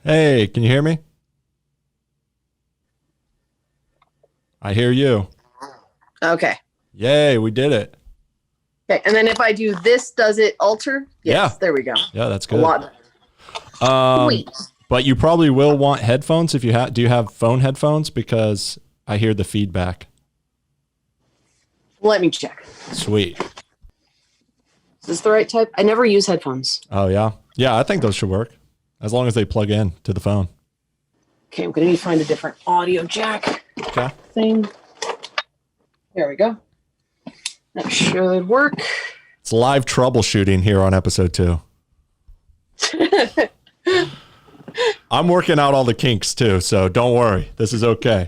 Hey, can you hear me? I hear you. Okay. Yay, we did it. Okay. And then if I do this, does it alter? Yes. Yeah. There we go. Yeah, that's A good. lot. Sweet. But you probably will want headphones if you have. Do you have phone headphones? Because I hear the feedback. Let me check. Sweet. Is this the right type? I never use headphones. Oh, yeah. Yeah, I think those should work as long as they plug in to the phone. Okay, I'm going to need to find a different audio jack thing. There we go. That should work. It's live troubleshooting here on episode 2. I'm working out all the kinks too, so don't worry. This is okay.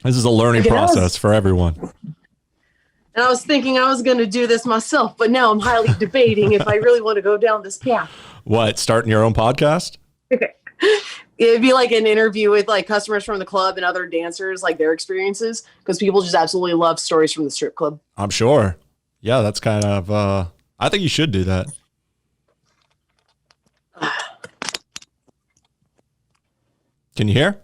This is a learning process for everyone. And I was thinking I was going to do this myself, but now I'm highly debating if I really want to go down this path. What, starting your own podcast? It'd be like an interview with like customers from the club and other dancers, like their experiences, because people just absolutely love stories from the strip club. I'm sure. Yeah, that's kind of, I think you should do that. Can you hear?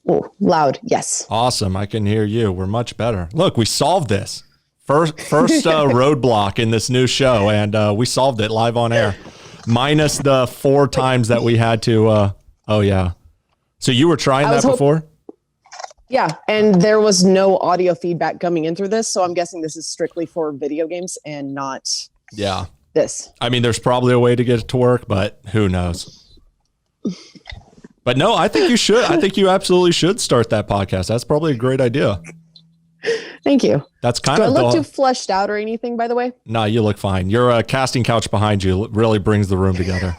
Oh, loud. Yes. Awesome. I can hear you. We're much better. Look, we solved this. First roadblock in this new show, and we solved it live on air. Minus the 4 times that we had to, oh yeah. So you were trying that before? Yeah, and there was no audio feedback coming in through this, so I'm guessing this is strictly for video games and not this. I mean, there's probably a way to get it to work, but who knows? But no, I think you should. I think you absolutely should start that podcast. That's probably a great idea. Thank you. That's kind Do of I look too fleshed out or anything, by the way? No, you look fine. Your casting couch behind you really brings the room together.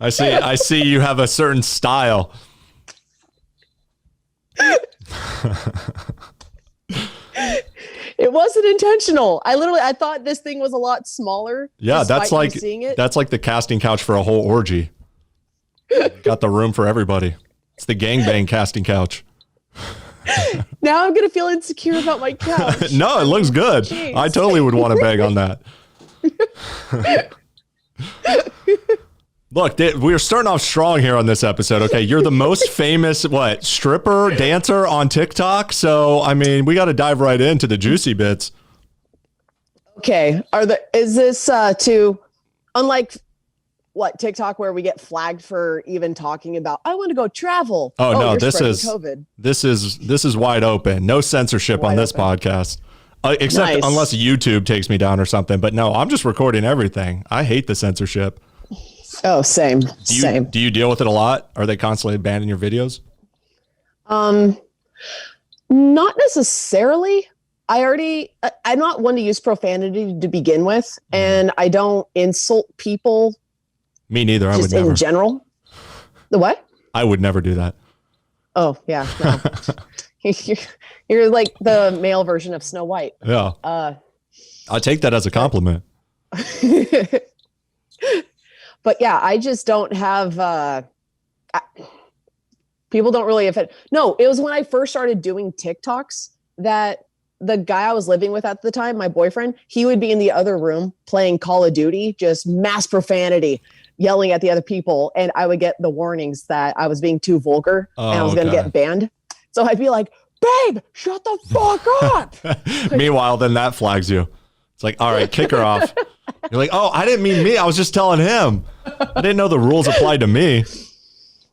I see you have a certain style. It wasn't intentional. I thought this thing was a lot smaller. Yeah, that's like the casting couch for a whole orgy. Got the room for everybody. It's the gangbang casting couch. Now I'm gonna feel insecure about my couch. No, it looks good. Jeez. I totally would want to beg on that. Look, we are starting off strong here on this episode. Okay, you're the most famous stripper dancer on TikTok. So I mean, we got to dive right into the juicy bits. Okay, is this to unlike TikTok where we get flagged for even talking about I want to go travel? Oh no, this is COVID. This is wide open. No censorship on this podcast. Except unless YouTube takes me down or something. But no, I'm just recording everything. I hate the censorship. Oh, same. Do you deal with it a lot? Are they constantly banning your videos? Not necessarily. I'm not one to use profanity to begin with, and I don't insult people. Me neither. I would never. In general. The what? I would never do that. Oh, yeah. No. You're like the male version of Snow White. Yeah. I take that as a compliment. But yeah, I just don't have, people don't really offend. No, it was when I first started doing TikToks that the guy I was living with at the time, my boyfriend, he would be in the other room playing Call of Duty, just mass profanity, yelling at the other people. And I would get the warnings that I was being too vulgar and I was going to get banned. So I'd be like, babe, shut the fuck up. Meanwhile, then that flags you. It's like, all right, kick her off. You're like, oh, I didn't mean me. I was just telling him. I didn't know the rules applied to me.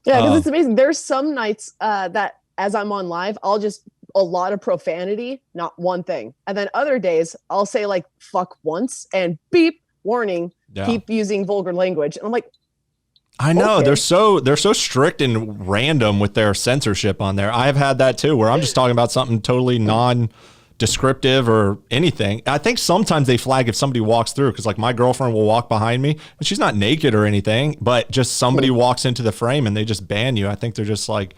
Yeah, because it's amazing. There's some nights that as I'm on live, I'll just a lot of profanity, not one thing. And then other days I'll say like fuck once and beep, warning, keep using vulgar language. And I'm like, I know they're so strict and random with their censorship on there. I've had that too, where I'm just talking about something totally non-descriptive or anything. I think sometimes they flag if somebody walks through, because like my girlfriend will walk behind me and she's not naked or anything, but just somebody walks into the frame and they just ban you. I think they're just like,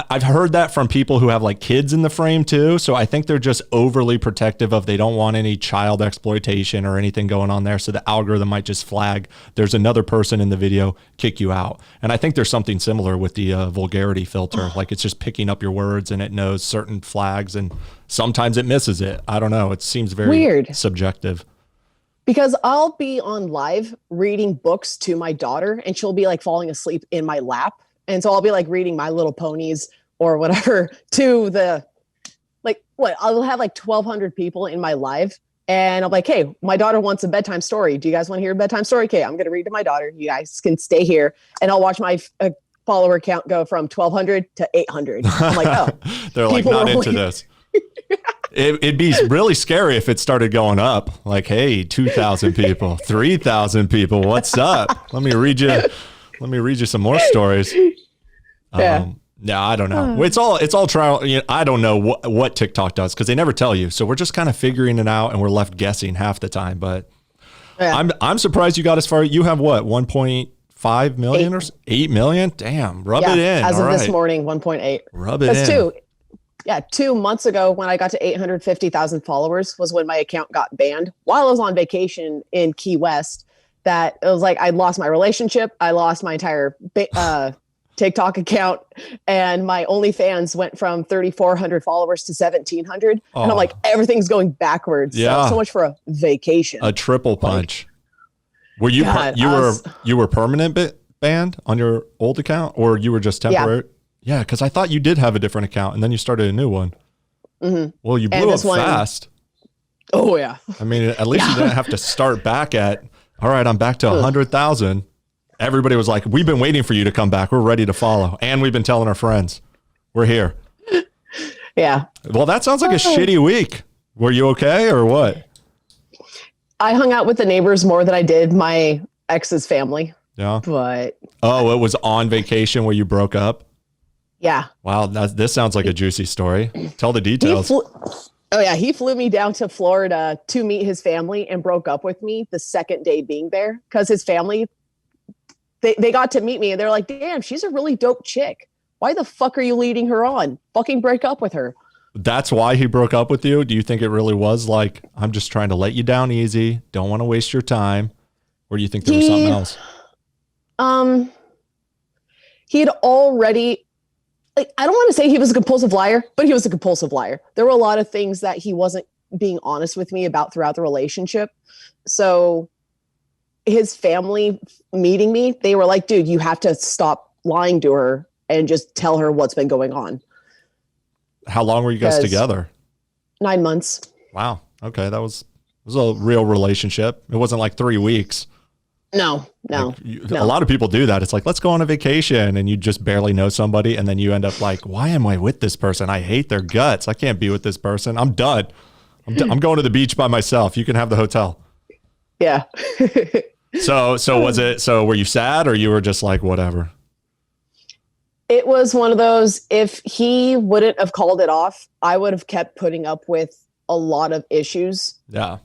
I've heard that from people who have like kids in the frame too. So I think they're just overly protective of, they don't want any child exploitation or anything going on there. So the algorithm might just flag there's another person in the video, kick you out. And I think there's something similar with the vulgarity filter. Like it's just picking up your words and it knows certain flags and sometimes it misses it. I don't know. It seems very weird, subjective. Because I'll be on live reading books to my daughter and she'll be like falling asleep in my lap. And so I'll be like reading My Little Ponies or whatever to I'll have like 1,200 people in my live. And I'm like, hey, my daughter wants a bedtime story. Do you guys want to hear a bedtime story? Okay, I'm going to read to my daughter. You guys can stay here. And I'll watch my follower count go from 1,200 to 800. I'm like, oh. They're like, not into this. It'd be really scary if it started going up. Like, hey, 2,000 people, 3,000 people. What's up? Let me read you some more stories. Yeah. Yeah, I don't know. It's all trial. I don't know what TikTok does because they never tell you. So we're just kind of figuring it out and we're left guessing half the time. But yeah. I'm surprised you got as far. You have what, 1.5 million or 8 million? Damn, rub it in. As of this morning, 1.8. Rub it in. 2 months ago when I got to 850,000 followers was when my account got banned while I was on vacation in Key West. That it was like I lost my relationship. I lost my entire TikTok account, and my OnlyFans went from 3,400 followers to 1,700. Oh. And I'm like, everything's going backwards. Yeah. So much for a vacation. A triple punch. Were you you were permanent banned on your old account, or you were just temporary? Yeah, because I thought you did have a different account, and then you started a new one. Mm-hmm. Well, you blew up fast. Oh yeah. I mean, at least you didn't have to start back at. All right, I'm back to 100,000. Everybody was like, we've been waiting for you to come back. We're ready to follow. And we've been telling our friends. We're here. Yeah. Well, that sounds like a shitty week. Were you okay or what? I hung out with the neighbors more than I did my ex's family. Yeah. But. Oh, it was on vacation where you broke up? Yeah. Wow. This sounds like a juicy story. Tell the details. He flew me down to Florida to meet his family and broke up with me the second day being there because his family, they got to meet me and they're like, damn, she's a really dope chick. Why the fuck are you leading her on? Fucking break up with her. That's why he broke up with you? Do you think it really was like, I'm just trying to let you down easy, don't want to waste your time? Or do you think there was something else? He had already, I don't want to say he was a compulsive liar, but he was a compulsive liar. There were a lot of things that he wasn't being honest with me about throughout the relationship. So his family meeting me, they were like, dude, you have to stop lying to her and just tell her what's been going on. How long were you guys together? 9 months. Wow. Okay. It was a real relationship. It wasn't like 3 weeks. No. A lot of people do that. It's like, let's go on a vacation and you just barely know somebody. And then you end up like, why am I with this person? I hate their guts. I can't be with this person. I'm done. I'm going to the beach by myself. You can have the hotel. Yeah. So were you sad or you were just like, whatever? It was one of those, if he wouldn't have called it off, I would have kept putting up with a lot of issues. Yeah.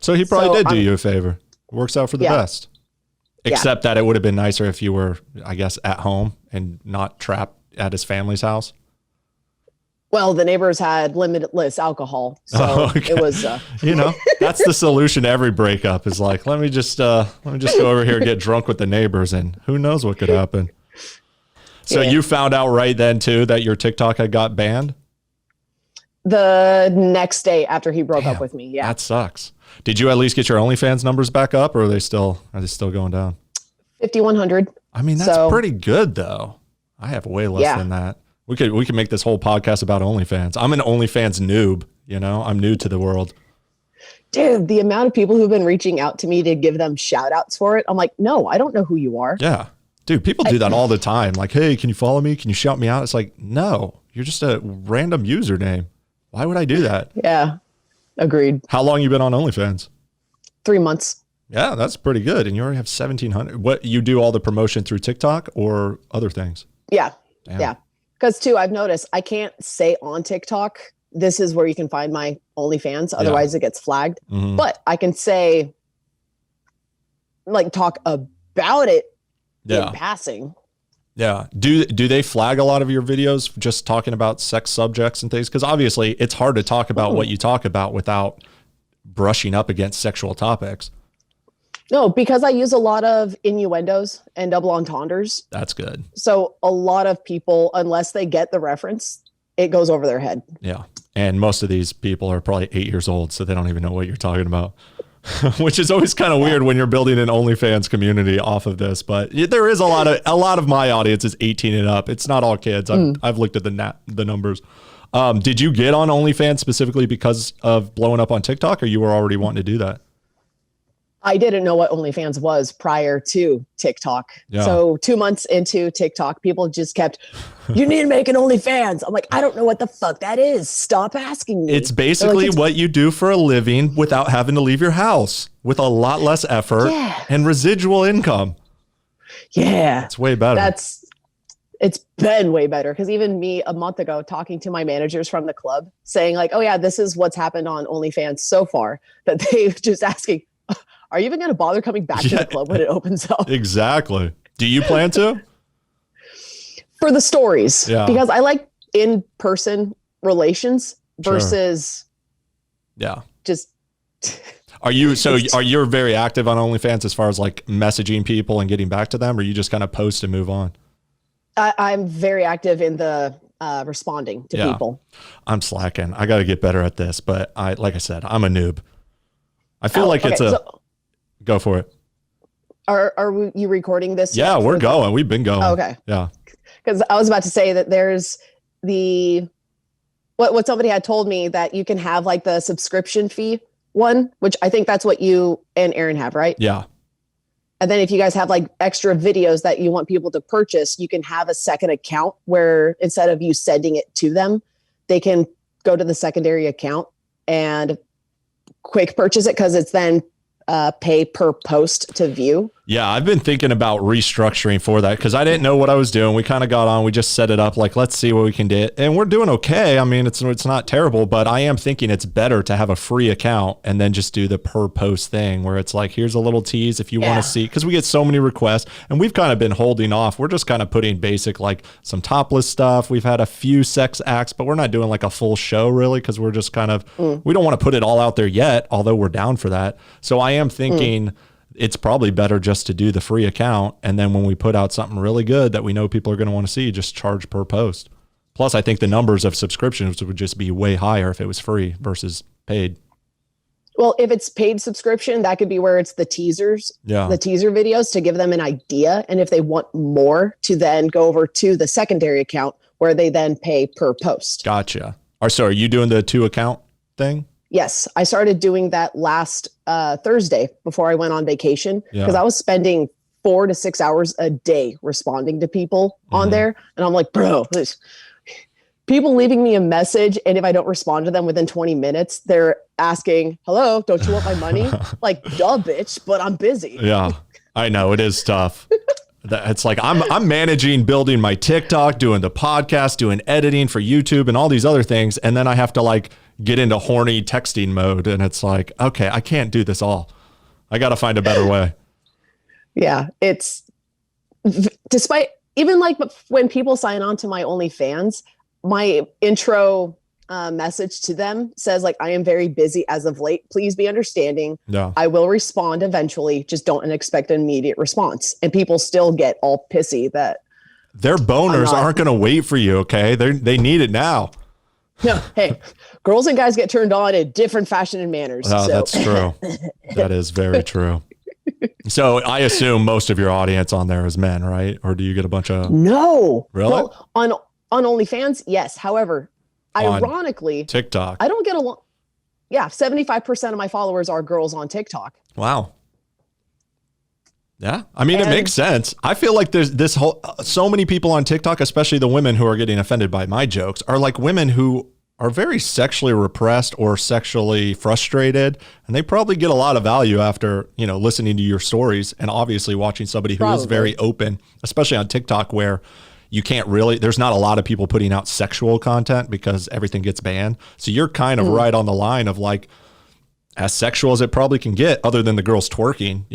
So he probably did do you a favor. It works out for the best. Except that it would have been nicer if you were, I guess, at home and not trapped at his family's house. Well, the neighbors had limitless alcohol. So it was, that's the solution to every breakup is like, let me just go over here and get drunk with the neighbors and who knows what could happen. So you found out right then too, that your TikTok had got banned? The next day after he broke up with me. Yeah. That sucks. Did you at least get your OnlyFans numbers back up or are they still going down? 5,100. I mean, that's pretty good though. I have way less than that. We could make this whole podcast about OnlyFans. I'm an OnlyFans noob, I'm new to the world. Dude, the amount of people who've been reaching out to me to give them shout outs for it. I'm like, no, I don't know who you are. Yeah. Dude, people do that all the time. Like, hey, can you follow me? Can you shout me out? It's like, no, you're just a random username. Why would I do that? Yeah. Agreed. How long you been on OnlyFans? 3 months. Yeah, that's pretty good. And you already have 1,700. What, you do all the promotion through TikTok or other things? Yeah. Damn. Yeah. Because too, I've noticed I can't say on TikTok, this is where you can find my OnlyFans. Otherwise it gets flagged. Mm-hmm. But I can say, like, talk about it in passing. Yeah. Do they flag a lot of your videos just talking about sex subjects and things? Because obviously it's hard to talk about what you talk about without brushing up against sexual topics. No, because I use a lot of innuendos and double entendres. That's good. So a lot of people, unless they get the reference, it goes over their head. Yeah. And most of these people are probably 8 years old, so they don't even know what you're talking about. which is always kind of weird when you're building an OnlyFans community off of this. But there is a lot of my audience is 18 and up. It's not all kids. I've looked at the numbers. Did you get on OnlyFans specifically because of blowing up on TikTok, or you were already wanting to do that? I didn't know what OnlyFans was prior to TikTok. Yeah. So 2 months into TikTok, people just kept, you need to make an OnlyFans. I'm like, I don't know what the fuck that is. Stop asking me. It's basically what you do for a living without having to leave your house, with a lot less effort and residual income. Yeah. It's way better. It's been way better, because even me a month ago talking to my managers from the club saying like, oh yeah, this is what's happened on OnlyFans so far, that they just asking, are you even going to bother coming back to the club when it opens up? Exactly. Do you plan to? For the stories. Yeah. Because I like in-person relations versus just... Are you very active on OnlyFans as far as like messaging people and getting back to them, or you just kind of post and move on? I'm very active in the responding to people. I'm slacking. I got to get better at this, but like I said, I'm a noob. I feel go for it. Are you recording this? Yeah, we're going. We've been going. Oh, okay. Yeah. Because I was about to say that there's what somebody had told me, that you can have like the subscription fee one, which I think that's what you and Aaron have, right? Yeah. And then if you guys have like extra videos that you want people to purchase, you can have a second account where instead of you sending it to them, they can go to the secondary account and quick purchase it, because it's then pay per post to view. Yeah, I've been thinking about restructuring for that, because I didn't know what I was doing. We kind of got on, we just set it up like, let's see what we can do. And we're doing okay. I mean, it's not terrible, but I am thinking it's better to have a free account and then just do the per post thing, where it's like, here's a little tease if you want to see, because we get so many requests, and we've kind of been holding off. We're just kind of putting basic, like some topless stuff. We've had a few sex acts, but we're not doing like a full show really, because we're just kind of, we don't want to put it all out there yet, although we're down for that. So I am thinking it's probably better just to do the free account, and then when we put out something really good that we know people are going to want to see, just charge per post. Plus, I think the numbers of subscriptions would just be way higher if it was free versus paid. Well, if it's paid subscription, that could be where it's the teasers, the teaser videos, to give them an idea. And if they want more, to then go over to the secondary account where they then pay per post. Gotcha. So are you doing the 2 account thing? Yes, I started doing that last Thursday before I went on vacation, because I was spending 4 to 6 hours a day responding to people on there. And I'm like, bro, people leaving me a message, and if I don't respond to them within 20 minutes, they're asking, hello, don't you want my money? Like, duh, bitch, but I'm busy. Yeah, I know. It is tough. It's like I'm managing, building my TikTok, doing the podcast, doing editing for YouTube and all these other things. And then I have to like get into horny texting mode. And it's like, okay, I can't do this all. I got to find a better way. Yeah. It's despite even like when people sign on to my OnlyFans, my intro message to them says like, I am very busy as of late. Please be understanding. Yeah. I will respond eventually. Just don't expect an immediate response. And people still get all pissy that their boners aren't going to wait for you. Okay. They need it now. No. Hey, girls and guys get turned on in different fashion and manners. Oh, that's true. That is very true. So I assume most of your audience on there is men, right? Or do you get a bunch of... No. Really? Well, on OnlyFans, yes. However, ironically, TikTok, I don't get along. Yeah, 75% of my followers are girls on TikTok. Wow. Yeah, I mean, it makes sense. I feel like there's this whole, so many people on TikTok, especially the women who are getting offended by my jokes, are like women who are very sexually repressed or sexually frustrated. And they probably get a lot of value after, listening to your stories and obviously watching somebody who is very open, especially on TikTok, where you can't really, there's not a lot of people putting out sexual content because everything gets banned. So you're kind of right on the line of like as sexual as it probably can get, other than the girls twerking,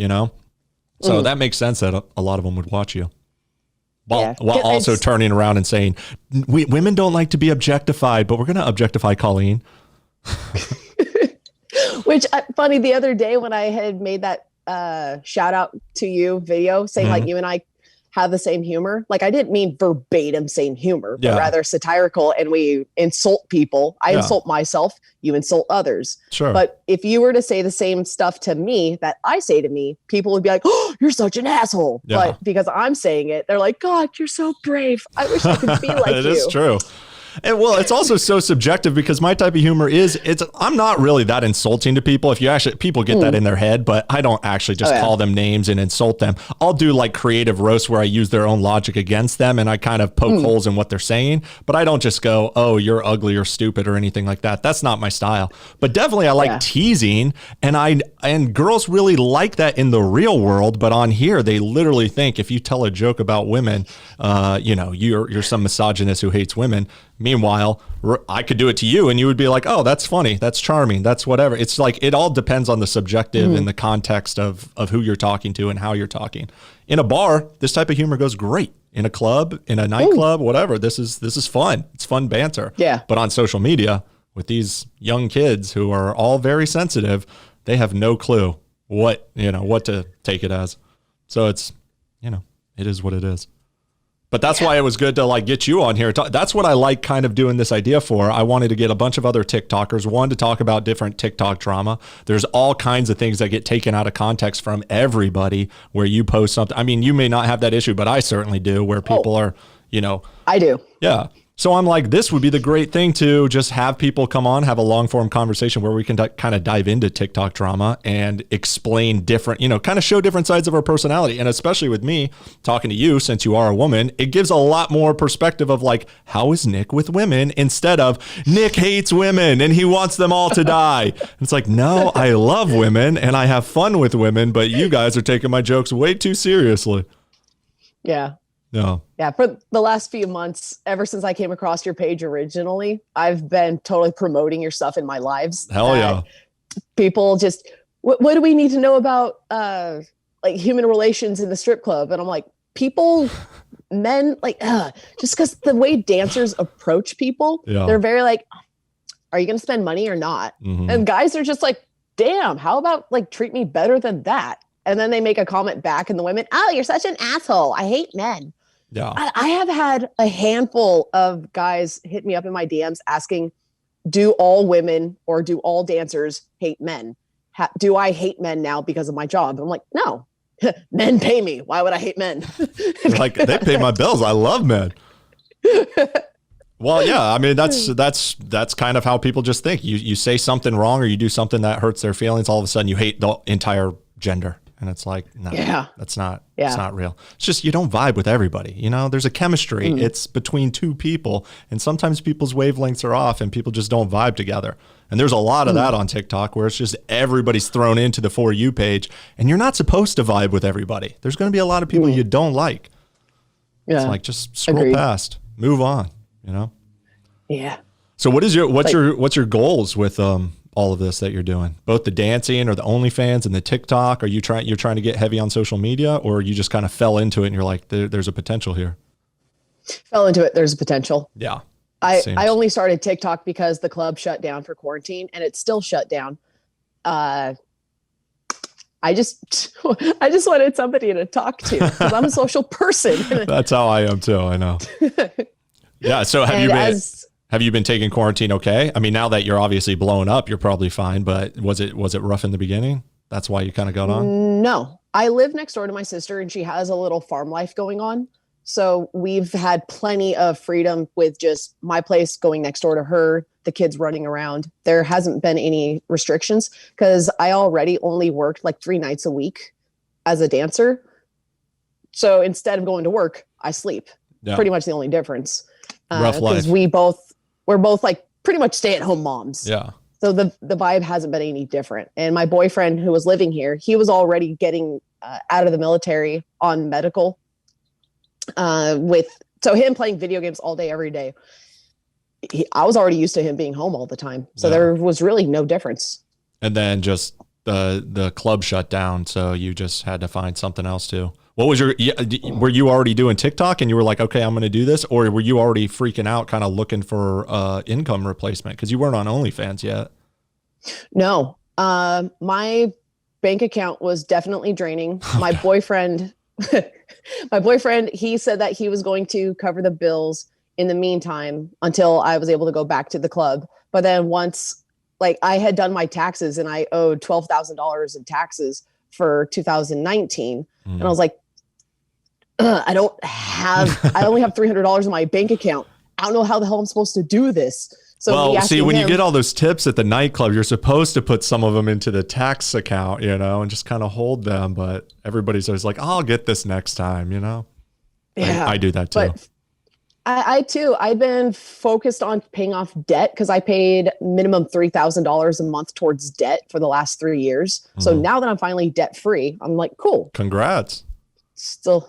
So that makes sense that a lot of them would watch you. While also turning around and saying, women don't like to be objectified, but we're going to objectify Colleen. Which, funny, the other day when I had made that shout out to you video saying like you and I have the same humor. Like I didn't mean verbatim same humor, but Yeah. rather satirical, and we insult people. I Yeah. insult myself, you insult others. Sure. But if you were to say the same stuff to me that I say to me, people would be like, "Oh, you're such an asshole." Yeah. But because I'm saying it, they're like, "God, you're so brave. I wish I could be like you." It is true. And well, it's also so subjective because my type of humor I'm not really that insulting to people. If you actually, people get that in their head, but I don't actually just call them names and insult them. I'll do like creative roasts where I use their own logic against them and I kind of poke holes in what they're saying, but I don't just go, "Oh, you're ugly or stupid" or anything like that. That's not my style. But definitely I like teasing, and girls really like that in the real world, but on here they literally think if you tell a joke about women, you're some misogynist who hates women. Meanwhile, I could do it to you and you would be like, "Oh, that's funny. That's charming. That's whatever." It's like, it all depends on the subjective and the context of who you're talking to and how you're talking. In a bar, this type of humor goes great. In a club, in a nightclub, whatever. This is fun. It's fun banter. Yeah. But on social media with these young kids who are all very sensitive, they have no clue what to take it as. So it's, it is what it is. But that's why it was good to like get you on here. That's what I like kind of doing this idea for. I wanted to get a bunch of other TikTokers, one to talk about different TikTok drama. There's all kinds of things that get taken out of context from everybody where you post something. I mean, you may not have that issue, but I certainly do, where people are, I do. Yeah. So I'm like, this would be the great thing to just have people come on, have a long form conversation where we can kind of dive into TikTok drama and explain different, kind of show different sides of our personality. And especially with me talking to you, since you are a woman, it gives a lot more perspective of like, how is Nick with women, instead of Nick hates women and he wants them all to die. It's like, no, I love women and I have fun with women, but you guys are taking my jokes way too seriously. Yeah. No. Yeah, for the last few months, ever since I came across your page originally, I've been totally promoting your stuff in my lives. Hell yeah. People just, what do we need to know about like human relations in the strip club? And I'm like, men, like, just because the way dancers approach people, they're very like, are you going to spend money or not? Mm-hmm. And guys are just like, damn, how about like treat me better than that? And then they make a comment back and the women, "Oh, you're such an asshole. I hate men." Yeah. I have had a handful of guys hit me up in my DMs asking, "Do all women or do all dancers hate men? Do I hate men now because of my job?" I'm like, no, men pay me. Why would I hate men? Like, they pay my bills. I love men. Well, yeah, I mean, that's kind of how people just think. You say something wrong or you do something that hurts their feelings, all of a sudden you hate the entire gender. And it's like, no, that's not, it's not real. It's just, you don't vibe with everybody. There's a chemistry. It's between two people. And sometimes people's wavelengths are off and people just don't vibe together. And there's a lot of that on TikTok where it's just everybody's thrown into the For You page and you're not supposed to vibe with everybody. There's going to be a lot of people you don't like. Yeah. It's like, just scroll past, move on, Yeah. So what's your goals with, all of this that you're doing, both the dancing or the OnlyFans and the TikTok? Are you're trying to get heavy on social media, or you just kind of fell into it and you're like, there's a potential here? Fell into it. There's a potential. Yeah. I only started TikTok because the club shut down for quarantine and it's still shut down. I just wanted somebody to talk to because I'm a social person. That's how I am too. I know. Yeah. So have you been taking quarantine okay? I mean, now that you're obviously blowing up, you're probably fine, but was it rough in the beginning? That's why you kind of got on? No. I live next door to my sister and she has a little farm life going on. So we've had plenty of freedom with just my place going next door to her, the kids running around. There hasn't been any restrictions because I already only worked like 3 nights a week as a dancer. So instead of going to work, I sleep. Yeah. Pretty much the only difference. Rough life. Because we're both like pretty much stay-at-home moms. Yeah. So the vibe hasn't been any different. And my boyfriend who was living here, he was already getting out of the military on medical so him playing video games all day, every day. I was already used to him being home all the time. So there was really no difference. And then just the club shut down. So you just had to find something else too. What was were you already doing TikTok and you were like, okay, I'm going to do this? Or were you already freaking out, kind of looking for income replacement? Because you weren't on OnlyFans yet. No, my bank account was definitely draining. My boyfriend My boyfriend, he said that he was going to cover the bills in the meantime until I was able to go back to the club. But then once, like, I had done my taxes and I owed $12,000 in taxes for 2019. And I was like, I only have $300 in my bank account. I don't know how the hell I'm supposed to do this. So well, see, when you get all those tips at the nightclub, you're supposed to put some of them into the tax account, and just kind of hold them. But everybody's always like, I'll get this next time, Yeah, I do that too. But I too, I've been focused on paying off debt because I paid minimum $3,000 a month towards debt for the last 3 years. So now that I'm finally debt free, I'm like, cool. Congrats. Still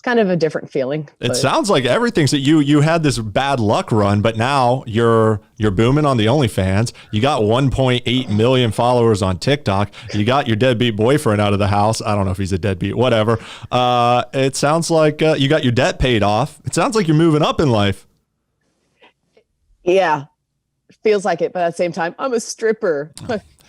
kind of a different feeling. It sounds like everything's that you had this bad luck run, but now you're booming on the OnlyFans. You got 1.8 million followers on TikTok. You got your deadbeat boyfriend out of the house. I don't know if he's a deadbeat, whatever. It sounds like you got your debt paid off. It sounds like you're moving up in life. Yeah, feels like it, but at the same time, I'm a stripper.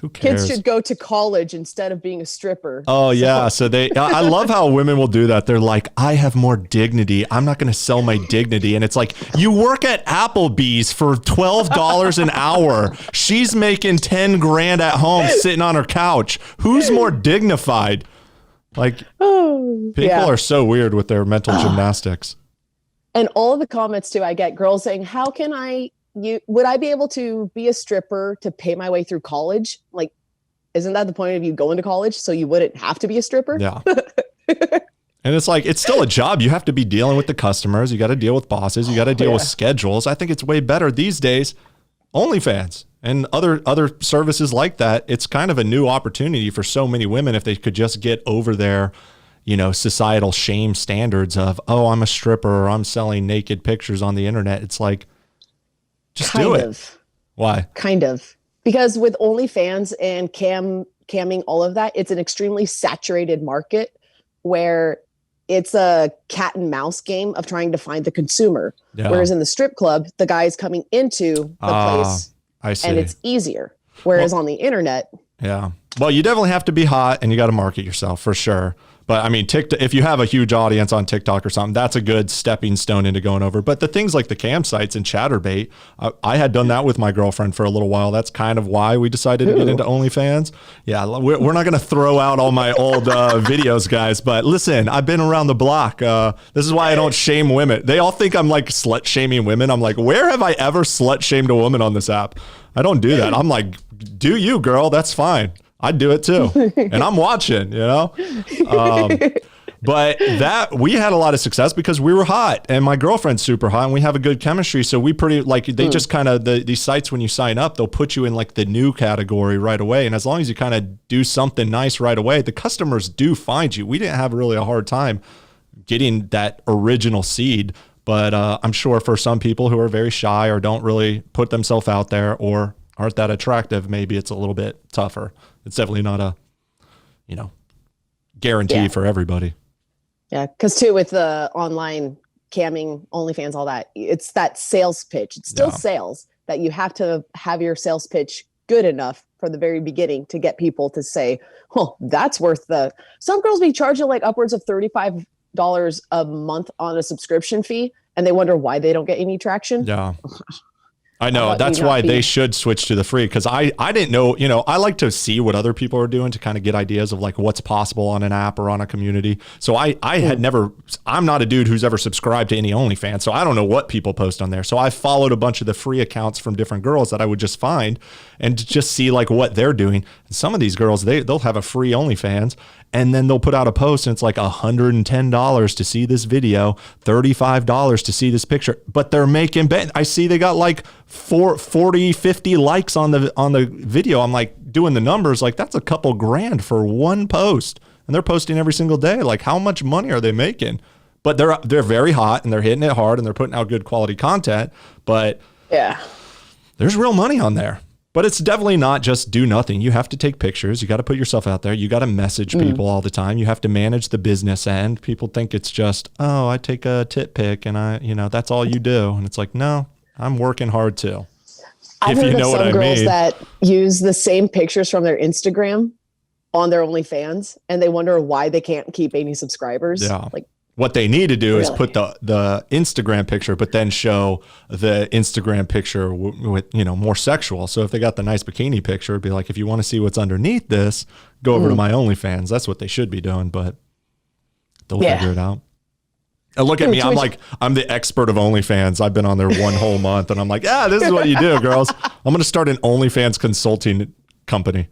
Who cares? Kids should go to college instead of being a stripper. Oh, yeah. So I love how women will do that. They're like, I have more dignity. I'm not going to sell my dignity. And it's like, you work at Applebee's for $12 an hour. She's making 10 grand at home sitting on her couch. Who's more dignified? Like, people are so weird with their mental gymnastics. And all of the comments too, I get girls saying, how can would I be able to be a stripper to pay my way through college? Like, isn't that the point of you going to college? So you wouldn't have to be a stripper? Yeah. And it's like, it's still a job. You have to be dealing with the customers. You got to deal with bosses. You got to deal with schedules. I think it's way better these days. OnlyFans and other services like that. It's kind of a new opportunity for so many women if they could just get over their, societal shame standards of, oh, I'm a stripper or I'm selling naked pictures on the internet. It's like, just do it. Why? Kind of. Because with OnlyFans and camming, all of that, it's an extremely saturated market where it's a cat and mouse game of trying to find the consumer. Yeah. Whereas in the strip club, the guy's coming into the place and it's easier. Whereas on the internet. Yeah. Well, you definitely have to be hot and you got to market yourself for sure. But I mean, TikTok, if you have a huge audience on TikTok or something, that's a good stepping stone into going over. But the things like the cam sites and Chatterbait, I had done that with my girlfriend for a little while. That's kind of why we decided to get into OnlyFans. Yeah, we're not going to throw out all my old videos, guys. But listen, I've been around the block. This is why I don't shame women. They all think I'm like slut shaming women. I'm like, where have I ever slut shamed a woman on this app? I don't do that. I'm like, do you, girl? That's fine. I'd do it too. And I'm watching, but we had a lot of success because we were hot and my girlfriend's super hot and we have a good chemistry. So we they just kind of, these sites, when you sign up, they'll put you in like the new category right away. And as long as you kind of do something nice right away, the customers do find you. We didn't have really a hard time getting that original seed. But I'm sure for some people who are very shy or don't really put themselves out there or aren't that attractive, maybe it's a little bit tougher. It's definitely not a, guarantee for everybody. Yeah, because too with the online camming, OnlyFans, all that, it's that sales pitch. It's still sales that you have to have your sales pitch good enough from the very beginning to get people to say, "Oh, that's worth the." Some girls be charging like upwards of $35 a month on a subscription fee, and they wonder why they don't get any traction. Yeah. I know. That's why they should switch to the free. Cause I didn't know, I like to see what other people are doing to kind of get ideas of like what's possible on an app or on a community. So I'm not a dude who's ever subscribed to any OnlyFans. So I don't know what people post on there. So I followed a bunch of the free accounts from different girls that I would just find and just see like what they're doing. And some of these girls, they'll have a free OnlyFans and then they'll put out a post and it's like $110 to see this video, $35 to see this picture, but they're making, I see they got like 40, 50 likes on the video. I'm like doing the numbers, like that's a couple grand for one post and they're posting every single day. Like how much money are they making? But they're very hot and they're hitting it hard and they're putting out good quality content, but yeah, there's real money on there. But it's definitely not just do nothing. You have to take pictures. You got to put yourself out there. You got to message people all the time. You have to manage the business end. People think it's just, oh, I take a tit pic and that's all you do. And it's like, no, I'm working hard too. I've heard of some girls that use the same pictures from their Instagram on their OnlyFans and they wonder why they can't keep any subscribers. Yeah. Like, what they need to do is put the Instagram picture, but then show the Instagram picture with, more sexual. So if they got the nice bikini picture, it'd be like, if you want to see what's underneath this, go over to my OnlyFans. That's what they should be doing, but they'll figure it out. And look at me. I'm the expert of OnlyFans. I've been on there one whole month and I'm like, this is what you do, girls. I'm going to start an OnlyFans consulting company.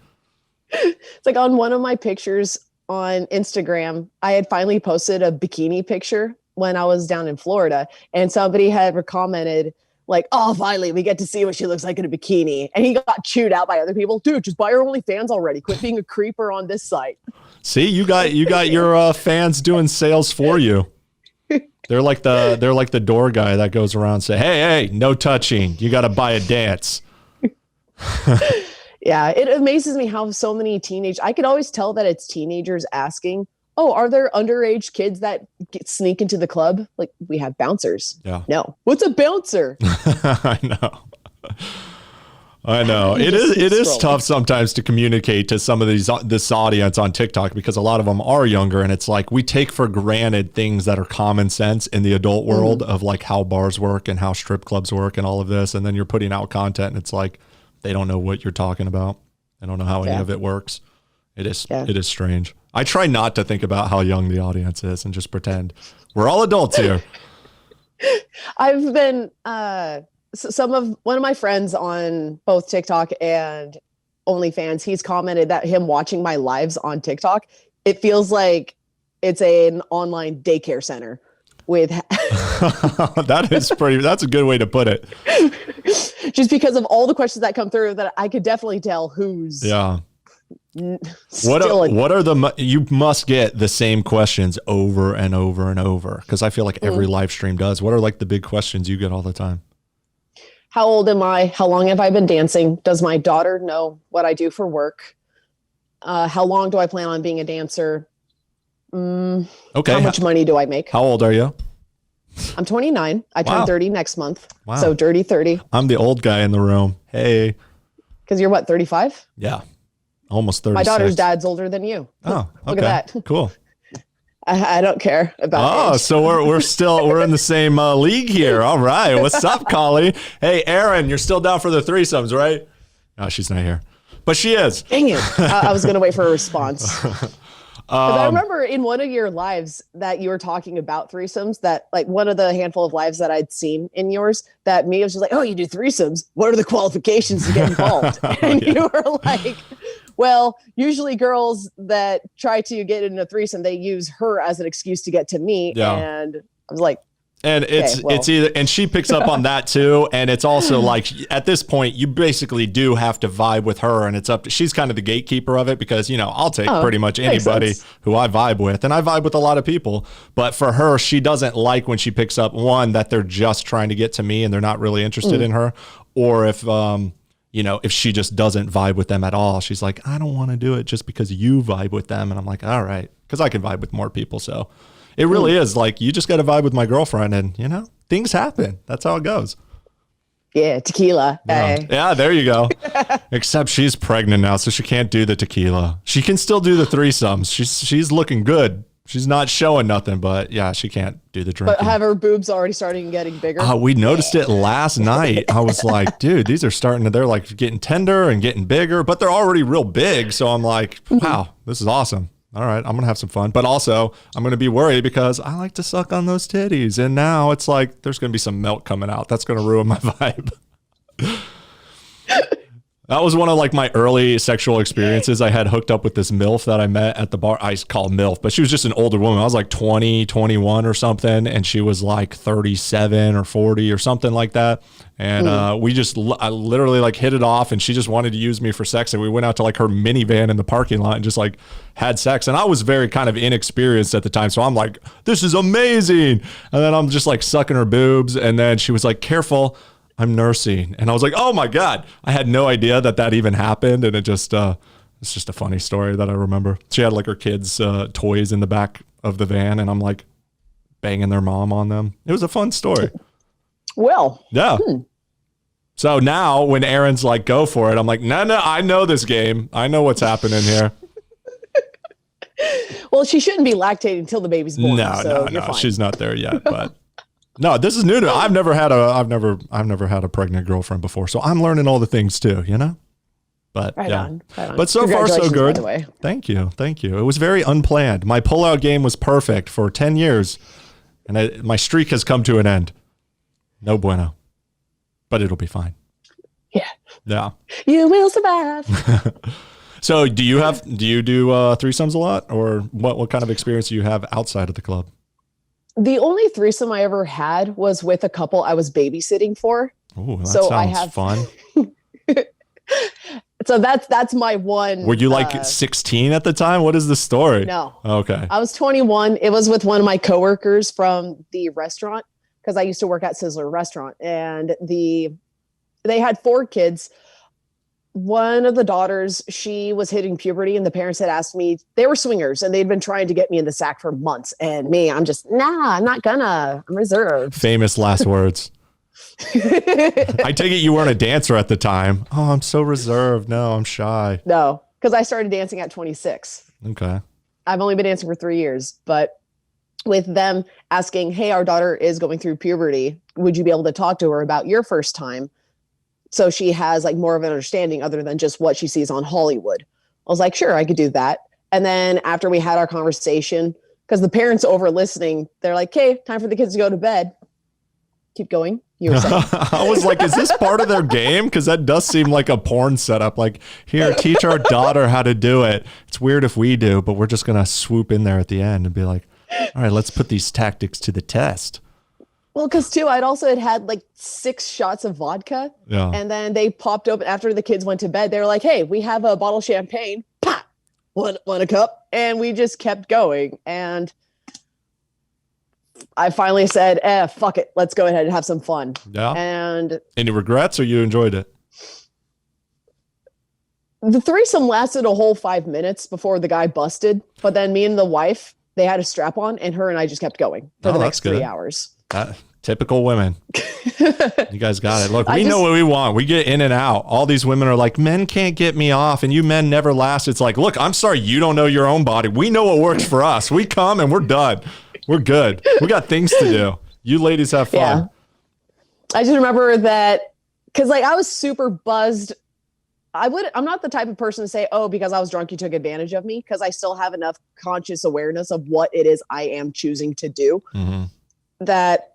It's like on one of my pictures on Instagram, I had finally posted a bikini picture when I was down in Florida, and somebody had commented like, "Oh, finally we get to see what she looks like in a bikini." And he got chewed out by other people. Dude, just buy your OnlyFans already. Quit being a creeper on this site. See, you got your fans doing sales for you. They're like the door guy that goes around and say, "Hey, no touching. You got to buy a dance." Yeah, it amazes me how so many I could always tell that it's teenagers asking, "Oh, are there underage kids that sneak into the club?" Like, we have bouncers. Yeah. No. What's a bouncer? I know. It is tough sometimes to communicate to some of this audience on TikTok because a lot of them are younger, and it's like we take for granted things that are common sense in the adult world of like how bars work and how strip clubs work and all of this, and then you're putting out content and it's like they don't know what you're talking about. They don't know how any of it works. It is strange. I try not to think about how young the audience is and just pretend we're all adults here. I've been one of my friends on both TikTok and OnlyFans, he's commented that him watching my lives on TikTok, it feels like it's an online daycare center with that's a good way to put it. Just because of all the questions that come through, that I could definitely tell who's you must get the same questions over and over and over, because I feel like every live stream does. What are like the big questions you get all the time? How old am I? How long have I been dancing? Does my daughter know what I do for work? How long do I plan on being a dancer? Okay. How much money do I make? How old are you? I'm 29. I turn 30 next month. Wow. So dirty 30. I'm the old guy in the room. Hey. Because you're what, 35? Yeah. Almost 36. My daughter's dad's older than you. Oh, okay. Look at that. Cool. I don't care about age. So we're in the same league here. All right. What's up, Colleen? Hey, Aaron, you're still down for the threesomes, right? No, she's not here. But she is. Dang it. I was going to wait for a response. Because I remember in one of your lives that you were talking about threesomes, that like one of the handful of lives that I'd seen in yours, that me was just like, "Oh, you do threesomes. What are the qualifications to get involved?" And you were like, "Well, usually girls that try to get in a threesome, they use her as an excuse to get to me." Yeah. And I was like, and it's either, and she picks up on that too. And it's also like at this point, you basically do have to vibe with her, and it's up to, she's kind of the gatekeeper of it, because, I'll take pretty much anybody who I vibe with, and I vibe with a lot of people, but for her, she doesn't like when she picks up that they're just trying to get to me and they're not really interested in her, or if, if she just doesn't vibe with them at all, she's like, "I don't want to do it just because you vibe with them." And I'm like, all right, because I can vibe with more people. So it really is like, you just got to vibe with my girlfriend, and things happen. That's how it goes. Yeah, tequila. Hey. Yeah, there you go. Except she's pregnant now, so she can't do the tequila. She can still do the threesomes. She's looking good. She's not showing nothing, but yeah, she can't do the drinking. But have her boobs already starting getting bigger? We noticed it last night. I was like, dude, they're like getting tender and getting bigger, but they're already real big. So I'm like, wow, this is awesome. All right, I'm going to have some fun. But also, I'm going to be worried because I like to suck on those titties. And now it's like there's going to be some milk coming out. That's going to ruin my vibe. That was one of like my early sexual experiences. I had hooked up with this MILF that I met at the bar. I call MILF, but she was just an older woman. I was like 20, 21 or something. And she was like 37 or 40 or something like that. And I literally like hit it off, and she just wanted to use me for sex. And we went out to like her minivan in the parking lot and just like had sex. And I was very kind of inexperienced at the time. So I'm like, this is amazing. And then I'm just like sucking her boobs. And then she was like, "Careful, I'm nursing." And I was like, oh my God, I had no idea that even happened. And it's just a funny story that I remember. She had like her kids' toys in the back of the van, and I'm like banging their mom on them. It was a fun story. Well, yeah. So now when Aaron's like, "Go for it," I'm like, no, I know this game. I know what's happening here. Well, she shouldn't be lactating until the baby's born. No, fine. she's not there yet. But no, this is new to me. I've never had a pregnant girlfriend before, so I'm learning all the things too. But right on. But so far so good. By the way. Thank you. It was very unplanned. My pullout game was perfect for 10 years, and my streak has come to an end. No bueno, but it'll be fine. Yeah. You will survive. So do you do threesomes a lot, or what kind of experience do you have outside of the club? The only threesome I ever had was with a couple I was babysitting for. Oh, that sounds fun. So that's my one. Were you like 16 at the time? What is the story? No. Okay. I was 21. It was with one of my coworkers from the restaurant, because I used to work at Sizzler restaurant, and they had 4 kids. One of the daughters, she was hitting puberty, and the parents had asked me, they were swingers, and they'd been trying to get me in the sack for months. And me, I'm just, I'm not gonna. I'm reserved. Famous last words. I take it you weren't a dancer at the time. Oh, I'm so reserved. No, I'm shy. No, because I started dancing at 26. Okay. I've only been dancing for 3 years, but with them asking, hey, our daughter is going through puberty. Would you be able to talk to her about your first time? So she has like more of an understanding other than just what she sees on Hollywood. I was like, sure, I could do that. And then after we had our conversation, because the parents over listening, they're like, okay, time for the kids to go to bed. Keep going. You were saying. I was like, is this part of their game? Because that does seem like a porn setup. Like, here, teach our daughter how to do it. It's weird if we do, but we're just going to swoop in there at the end and be like, all right, let's put these tactics to the test. Well, because too, I'd also had like 6 shots of vodka. Yeah. And then they popped open after the kids went to bed. They were like, hey, we have a bottle of champagne. Pop! Want a cup? And we just kept going. And I finally said, fuck it. Let's go ahead and have some fun. Yeah. And any regrets, or you enjoyed it? The threesome lasted a whole 5 minutes before the guy busted. But then me and the wife, they had a strap on, and her and I just kept going for the next 3 hours. Typical women. You guys got it. Look, we know what we want. We get in and out. All these women are like, men can't get me off, and you men never last. It's like, look, I'm sorry you don't know your own body. We know what works for us. We come and we're done. We're good. We got things to do. You ladies have fun. Yeah. I just remember that because like I was super buzzed. I'm not the type of person to say, oh, because I was drunk, you took advantage of me, because I still have enough conscious awareness of what it is I am choosing to do. Mm-hmm. That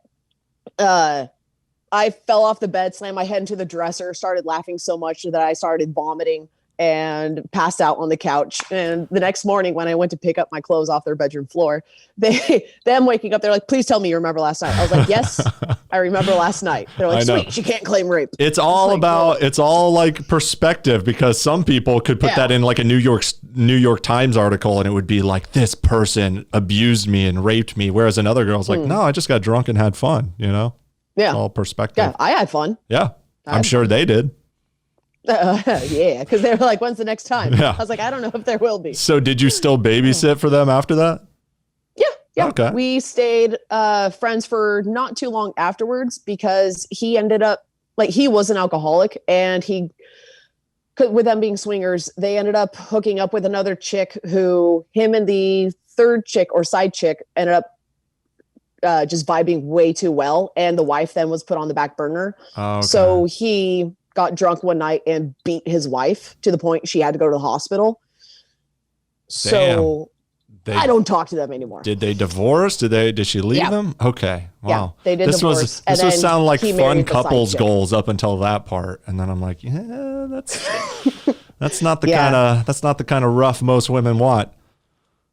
I fell off the bed, slammed my head into the dresser, started laughing so much that I started vomiting and passed out on the couch. And the next morning when I went to pick up my clothes off their bedroom floor, them waking up, they're like, please tell me you remember last night. I was like, yes, I remember last night. They're like, sweet, she can't claim rape. It's all it's all like perspective, because some people could put that in like a New York Times article, and it would be like, this person abused me and raped me. Whereas another girl's like, no, I just got drunk and had fun, Yeah. It's all perspective. Yeah, I had fun. Yeah. I'm sure they did. Yeah, because they were like, when's the next time? Yeah. I was like, I don't know if there will be. So did you still babysit for them after that? Yeah. Okay. We stayed friends for not too long afterwards, because he ended up, like, he was an alcoholic, and with them being swingers, they ended up hooking up with another chick who him and the third chick or side chick ended up just vibing way too well. And the wife then was put on the back burner. Oh, okay. So he got drunk one night and beat his wife to the point she had to go to the hospital. Damn. So I don't talk to them anymore. Did they divorce? Did she leave him? Okay. Wow. Yeah, they did divorce. This was sound like fun couples goals up until that part. And then I'm like, yeah, that's not the kind of rough most women want.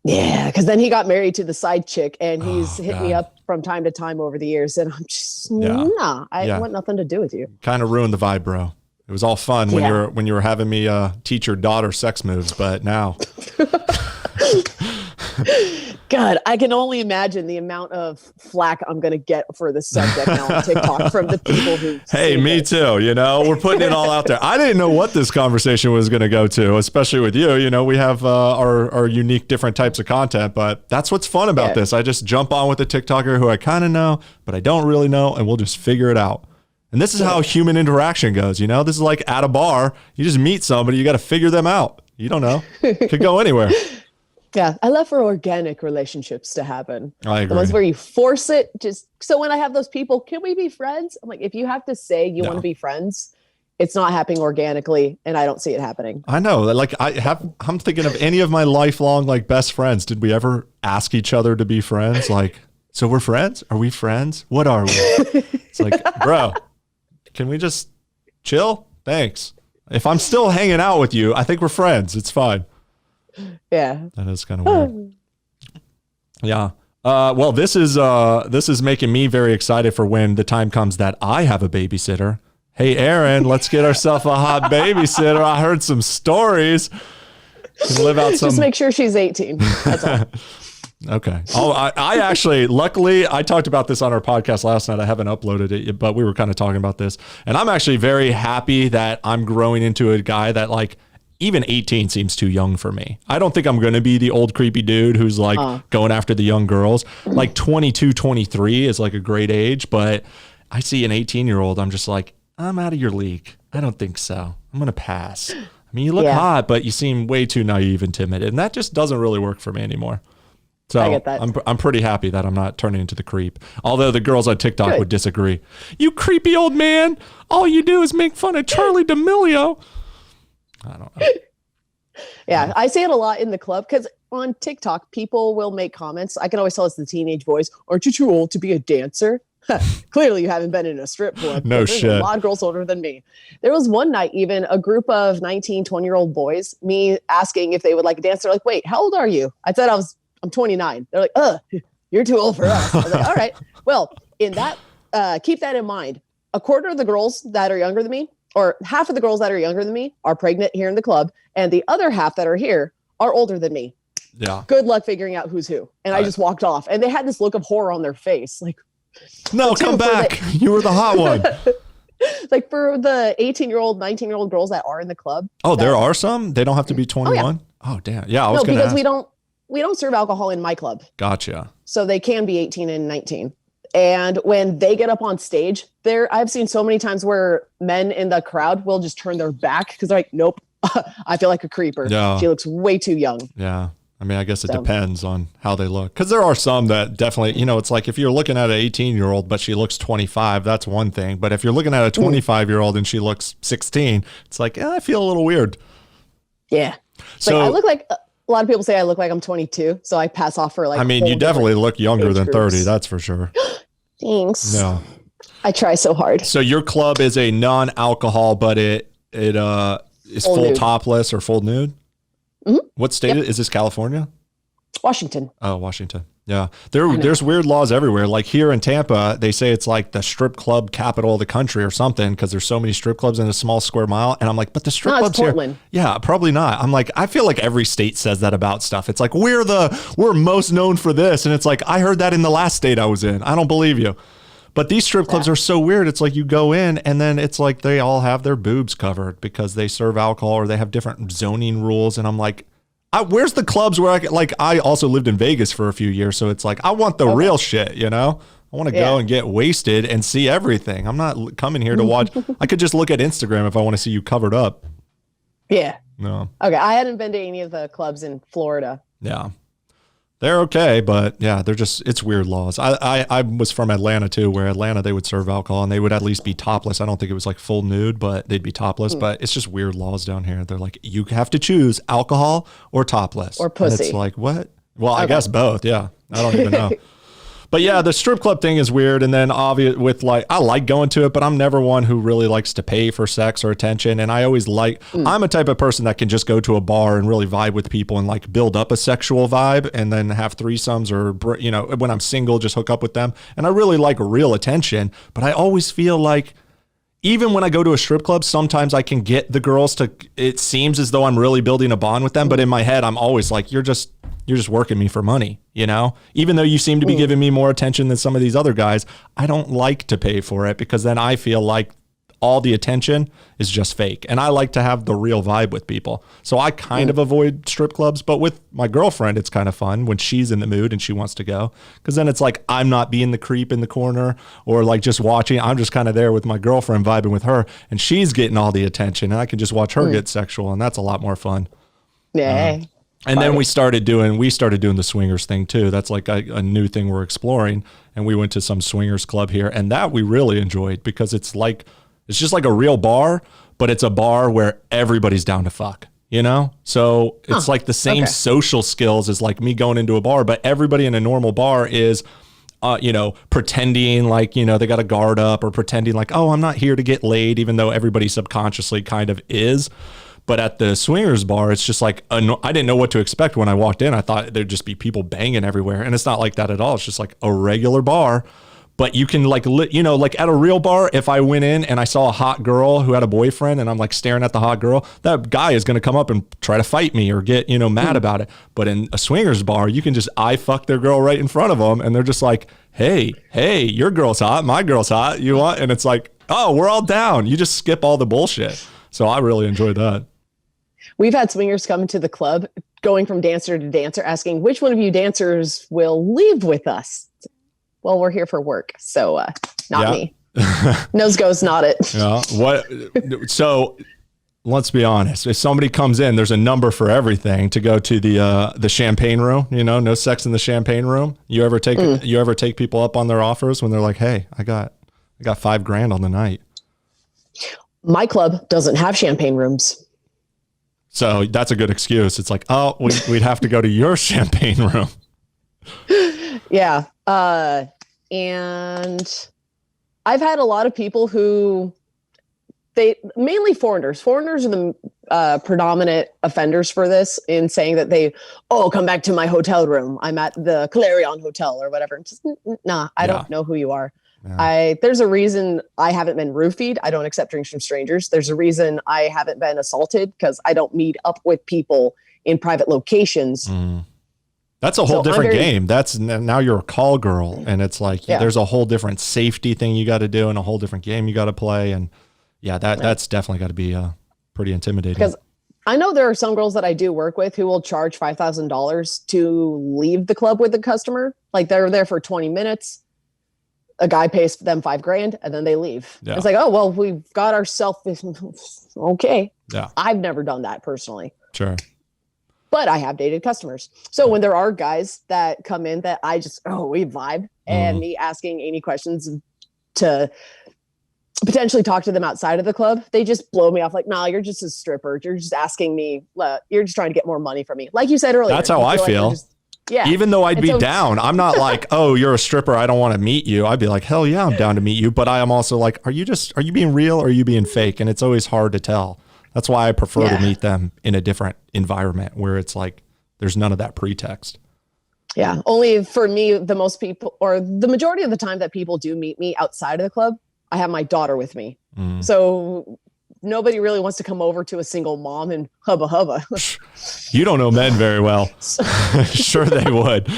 Yeah, because then he got married to the side chick, and he's hit me up from time to time over the years, and I'm just I want nothing to do with you. Kind of ruined the vibe, bro. It was all fun when you were having me teach your daughter sex moves, but now. God, I can only imagine the amount of flack I'm going to get for this subject now on TikTok from the people who. Hey, me too. We're putting it all out there. I didn't know what this conversation was going to go to, especially with you. We have our unique different types of content, but that's what's fun about this. I just jump on with a TikToker who I kind of know, but I don't really know, and we'll just figure it out. And this is how human interaction goes. This is like at a bar. You just meet somebody, you got to figure them out. You don't know. Could go anywhere. Yeah, I love for organic relationships to happen. I The ones agree. where you force it, just so when I have those people, can we be friends? I'm like, if you have to say you want No. to be friends, it's not happening organically, and I don't see it happening. I know. Like I'm thinking of any of my lifelong like best friends. Did we ever ask each other to be friends? Like, so we're friends? Are we friends? What are we? It's like, bro, can we just chill? Thanks. If I'm still hanging out with you, I think we're friends. It's fine. Yeah. That is kind of weird. Yeah. Well, this is making me very excited for when the time comes that I have a babysitter. Hey, Aaron, let's get ourselves a hot babysitter. I heard some stories. Can live out some. Just make sure she's 18. That's all. Okay. Oh, I actually, luckily, I talked about this on our podcast last night. I haven't uploaded it yet, but we were kind of talking about this. And I'm actually very happy that I'm growing into a guy that like, even 18 seems too young for me. I don't think I'm going to be the old creepy dude who's like going after the young girls. Like 22, 23 is like a great age, but I see an 18-year-old, I'm just like, I'm out of your league. I don't think so. I'm going to pass. I mean, you look hot, but you seem way too naive and timid, and that just doesn't really work for me anymore. So I get that. I'm pretty happy that I'm not turning into the creep. Although the girls on TikTok would disagree. You creepy old man. All you do is make fun of Charlie D'Amelio. I don't know. Yeah, I say it a lot in the club because on TikTok, people will make comments. I can always tell it's the teenage voice. Aren't you too old to be a dancer? Clearly, you haven't been in a strip club. No There's shit. a lot of girls older than me. There was one night, even a group of 19, 20-year-old boys, me asking if they would like a dance. They're like, wait, how old are you? I said I'm 29. They're like, you're too old for us. I was like, all right. Well, in that, keep that in mind. A quarter of the girls that are younger than me, or half of the girls that are younger than me, are pregnant here in the club, and the other half that are here are older than me. Yeah. Good luck figuring out who's who. And I just walked off, and they had this look of horror on their face, like, no, come back. You were the hot one. like for the 18-year-old, 19-year-old girls that are in the club. Oh, there are some? They don't have to be 21? Oh, damn. Yeah, I was going to because ask. we don't serve alcohol in my club. Gotcha. So they can be 18 and 19. And when they get up on stage, I've seen so many times where men in the crowd will just turn their back because they're like, nope, I feel like a creeper. Yeah. She looks way too young. Yeah. I mean, I guess it depends on how they look. Because there are some that definitely, it's like if you're looking at an 18-year-old, but she looks 25, that's one thing. But if you're looking at a 25-year-old and she looks 16, it's like, I feel a little weird. Yeah. So I look like, a lot of people say I look like I'm 22. So I pass off for like, I mean, you definitely look younger than 30. groups. That's for sure. Thanks. No. I try so hard. So your club is a non-alcohol, but it is full nude. topless or full nude? Mm-hmm. What state is this? California? Washington. Oh, Washington. Yeah. There's weird laws everywhere. Like here in Tampa, they say it's like the strip club capital of the country or something because there's so many strip clubs in a small square mile. And I'm like, but the strip clubs it's Portland. here. Yeah, probably not. I'm like, I feel like every state says that about stuff. It's like, we're most known for this. And it's like, I heard that in the last state I was in. I don't believe you. But these strip clubs are so weird. It's like you go in and then it's like they all have their boobs covered because they serve alcohol or they have different zoning rules. And I'm like, where's the clubs where I also lived in Vegas for a few years. So it's like, I want the real shit, I want to go and get wasted and see everything. I'm not coming here to watch. I could just look at Instagram if I want to see you covered up. Yeah. No. Okay. I hadn't been to any of the clubs in Florida. Yeah. They're okay, but yeah, it's weird laws. I was from Atlanta too, where Atlanta, they would serve alcohol and they would at least be topless. I don't think it was like full nude, but they'd be topless, but it's just weird laws down here. They're like, you have to choose alcohol or topless. Or pussy. And it's like, what? Well, I guess both. Yeah. I don't even know. But yeah, the strip club thing is weird. And then obvious with I like going to it, but I'm never one who really likes to pay for sex or attention. And I always I'm a type of person that can just go to a bar and really vibe with people and like build up a sexual vibe and then have threesomes or, when I'm single, just hook up with them. And I really like real attention, but I always feel like even when I go to a strip club, sometimes I can get the girls it seems as though I'm really building a bond with them. But in my head, I'm always like, you're just working me for money, even though you seem to be giving me more attention than some of these other guys. I don't like to pay for it because then I feel like all the attention is just fake. And I like to have the real vibe with people. So I kind of avoid strip clubs, but with my girlfriend, it's kind of fun when she's in the mood and she wants to go. Cause then it's like, I'm not being the creep in the corner or like just watching. I'm just kind of there with my girlfriend vibing with her and she's getting all the attention and I can just watch her get sexual. And that's a lot more fun. Yeah. And then we started doing the swingers thing too. That's like a new thing we're exploring. And we went to some swingers club here, and that we really enjoyed because it's just like a real bar, but it's a bar where everybody's down to fuck, you know? So it's like the same social skills as like me going into a bar, but everybody in a normal bar is, you know, pretending like, you know, they got a guard up, or pretending like, oh, I'm not here to get laid, even though everybody subconsciously kind of is. But at the swingers bar, it's just like, I didn't know what to expect when I walked in. I thought there'd just be people banging everywhere. And it's not like that at all. It's just like a regular bar. But you can like, you know, like at a real bar, if I went in and I saw a hot girl who had a boyfriend and I'm like staring at the hot girl, that guy is going to come up and try to fight me or get, you know, mad about it. But in a swingers bar, you can just eye fuck their girl right in front of them. And they're just like, hey, your girl's hot. My girl's hot. You want? And it's like, oh, we're all down. You just skip all the bullshit. So I really enjoyed that. We've had swingers come into the club, going from dancer to dancer, asking which one of you dancers will leave with us. Well, we're here for work, so not me. Nose goes, not it. Yeah. What? So let's be honest. If somebody comes in, there's a number for everything to go to the champagne room. You know, no sex in the champagne room. You ever take people up on their offers when they're like, hey, I got $5,000 on the night. My club doesn't have champagne rooms. So that's a good excuse. It's like, oh, we'd have to go to your champagne room. Yeah. And I've had a lot of people who mainly foreigners. Foreigners are the predominant offenders for this, in saying that come back to my hotel room. I'm at the Clarion Hotel or whatever. Just, nah, I don't know who you are. Yeah. There's a reason I haven't been roofied. I don't accept drinks from strangers. There's a reason I haven't been assaulted, because I don't meet up with people in private locations. That's a whole different game. That's now you're a call girl, and it's like there's a whole different safety thing you got to do and a whole different game you got to play. And that's definitely got to be pretty intimidating. Because I know there are some girls that I do work with who will charge $5,000 to leave the club with the customer. Like they're there for 20 minutes. A guy pays them $5,000 and then they leave. Yeah. It's like, oh, well, we've got ourselves. Okay. Yeah. I've never done that personally. Sure. But I have dated customers. So when there are guys that come in that we vibe, and me asking any questions to potentially talk to them outside of the club, they just blow me off like, nah, you're just a stripper. You're just asking me, you're just trying to get more money from me. Like you said earlier. That's how I feel. Yeah. Even though I'd be down, I'm not like, oh, you're a stripper, I don't want to meet you. I'd be like, hell yeah, I'm down to meet you. But I am also like, are you being real or are you being fake? And it's always hard to tell. That's why I prefer to meet them in a different environment where it's like, there's none of that pretext. Yeah. Only for me, the most people, or the majority of the time that people do meet me outside of the club, I have my daughter with me. So nobody really wants to come over to a single mom and hubba. You don't know men very well. Sure they would.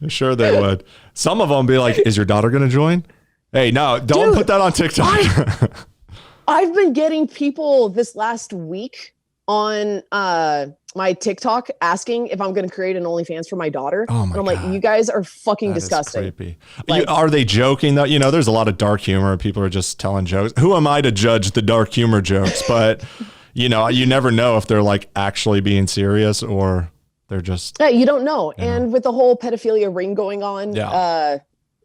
Sure they would. Some of them be like, is your daughter going to join? Hey, no, don't put that on TikTok. I've been getting people this last week on my TikTok asking if I'm going to create an OnlyFans for my daughter. Oh my God. I'm like, you guys are fucking disgusting. Creepy. Are they joking though? You know, there's a lot of dark humor. People are just telling jokes. Who am I to judge the dark humor jokes? But you know, you never know if they're like actually being serious or they're just. Yeah, you don't know. And with the whole pedophilia ring going on,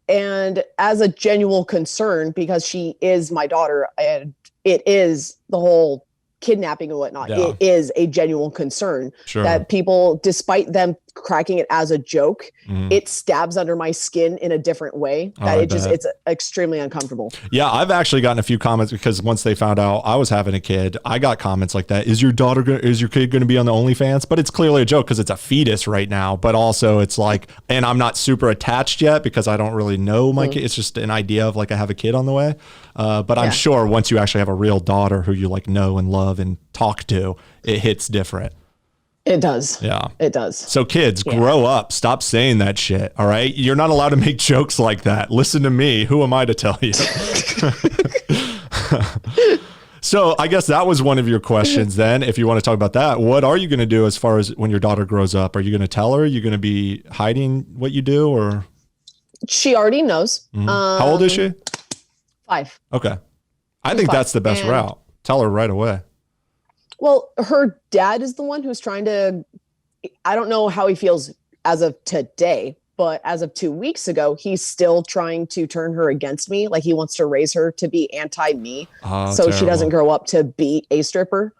and as a genuine concern, because she is my daughter and it is the whole kidnapping and whatnot, it is a genuine concern that people, despite them cracking it as a joke, it stabs under my skin in a different way that it's extremely uncomfortable. Yeah, I've actually gotten a few comments because once they found out I was having a kid, I got comments like that. Is your kid going to be on the OnlyFans? But it's clearly a joke because it's a fetus right now. But also it's like, and I'm not super attached yet because I don't really know my kid. It's just an idea of like I have a kid on the way. But I'm sure once you actually have a real daughter who you like know and love and talk to, it hits different. It does. Yeah. It does. So kids, grow up. Stop saying that shit. All right. You're not allowed to make jokes like that. Listen to me. Who am I to tell you? So I guess that was one of your questions then. If you want to talk about that, what are you going to do as far as when your daughter grows up? Are you going to tell her? Are you going to be hiding what you do, or? She already knows. How old is she? 5. Okay. I think that's the best route. Tell her right away. Well, her dad is the one who's trying to I don't know how he feels as of today, but as of 2 weeks ago, he's still trying to turn her against me. Like he wants to raise her to be anti-me. So terrible. She doesn't grow up to be a stripper.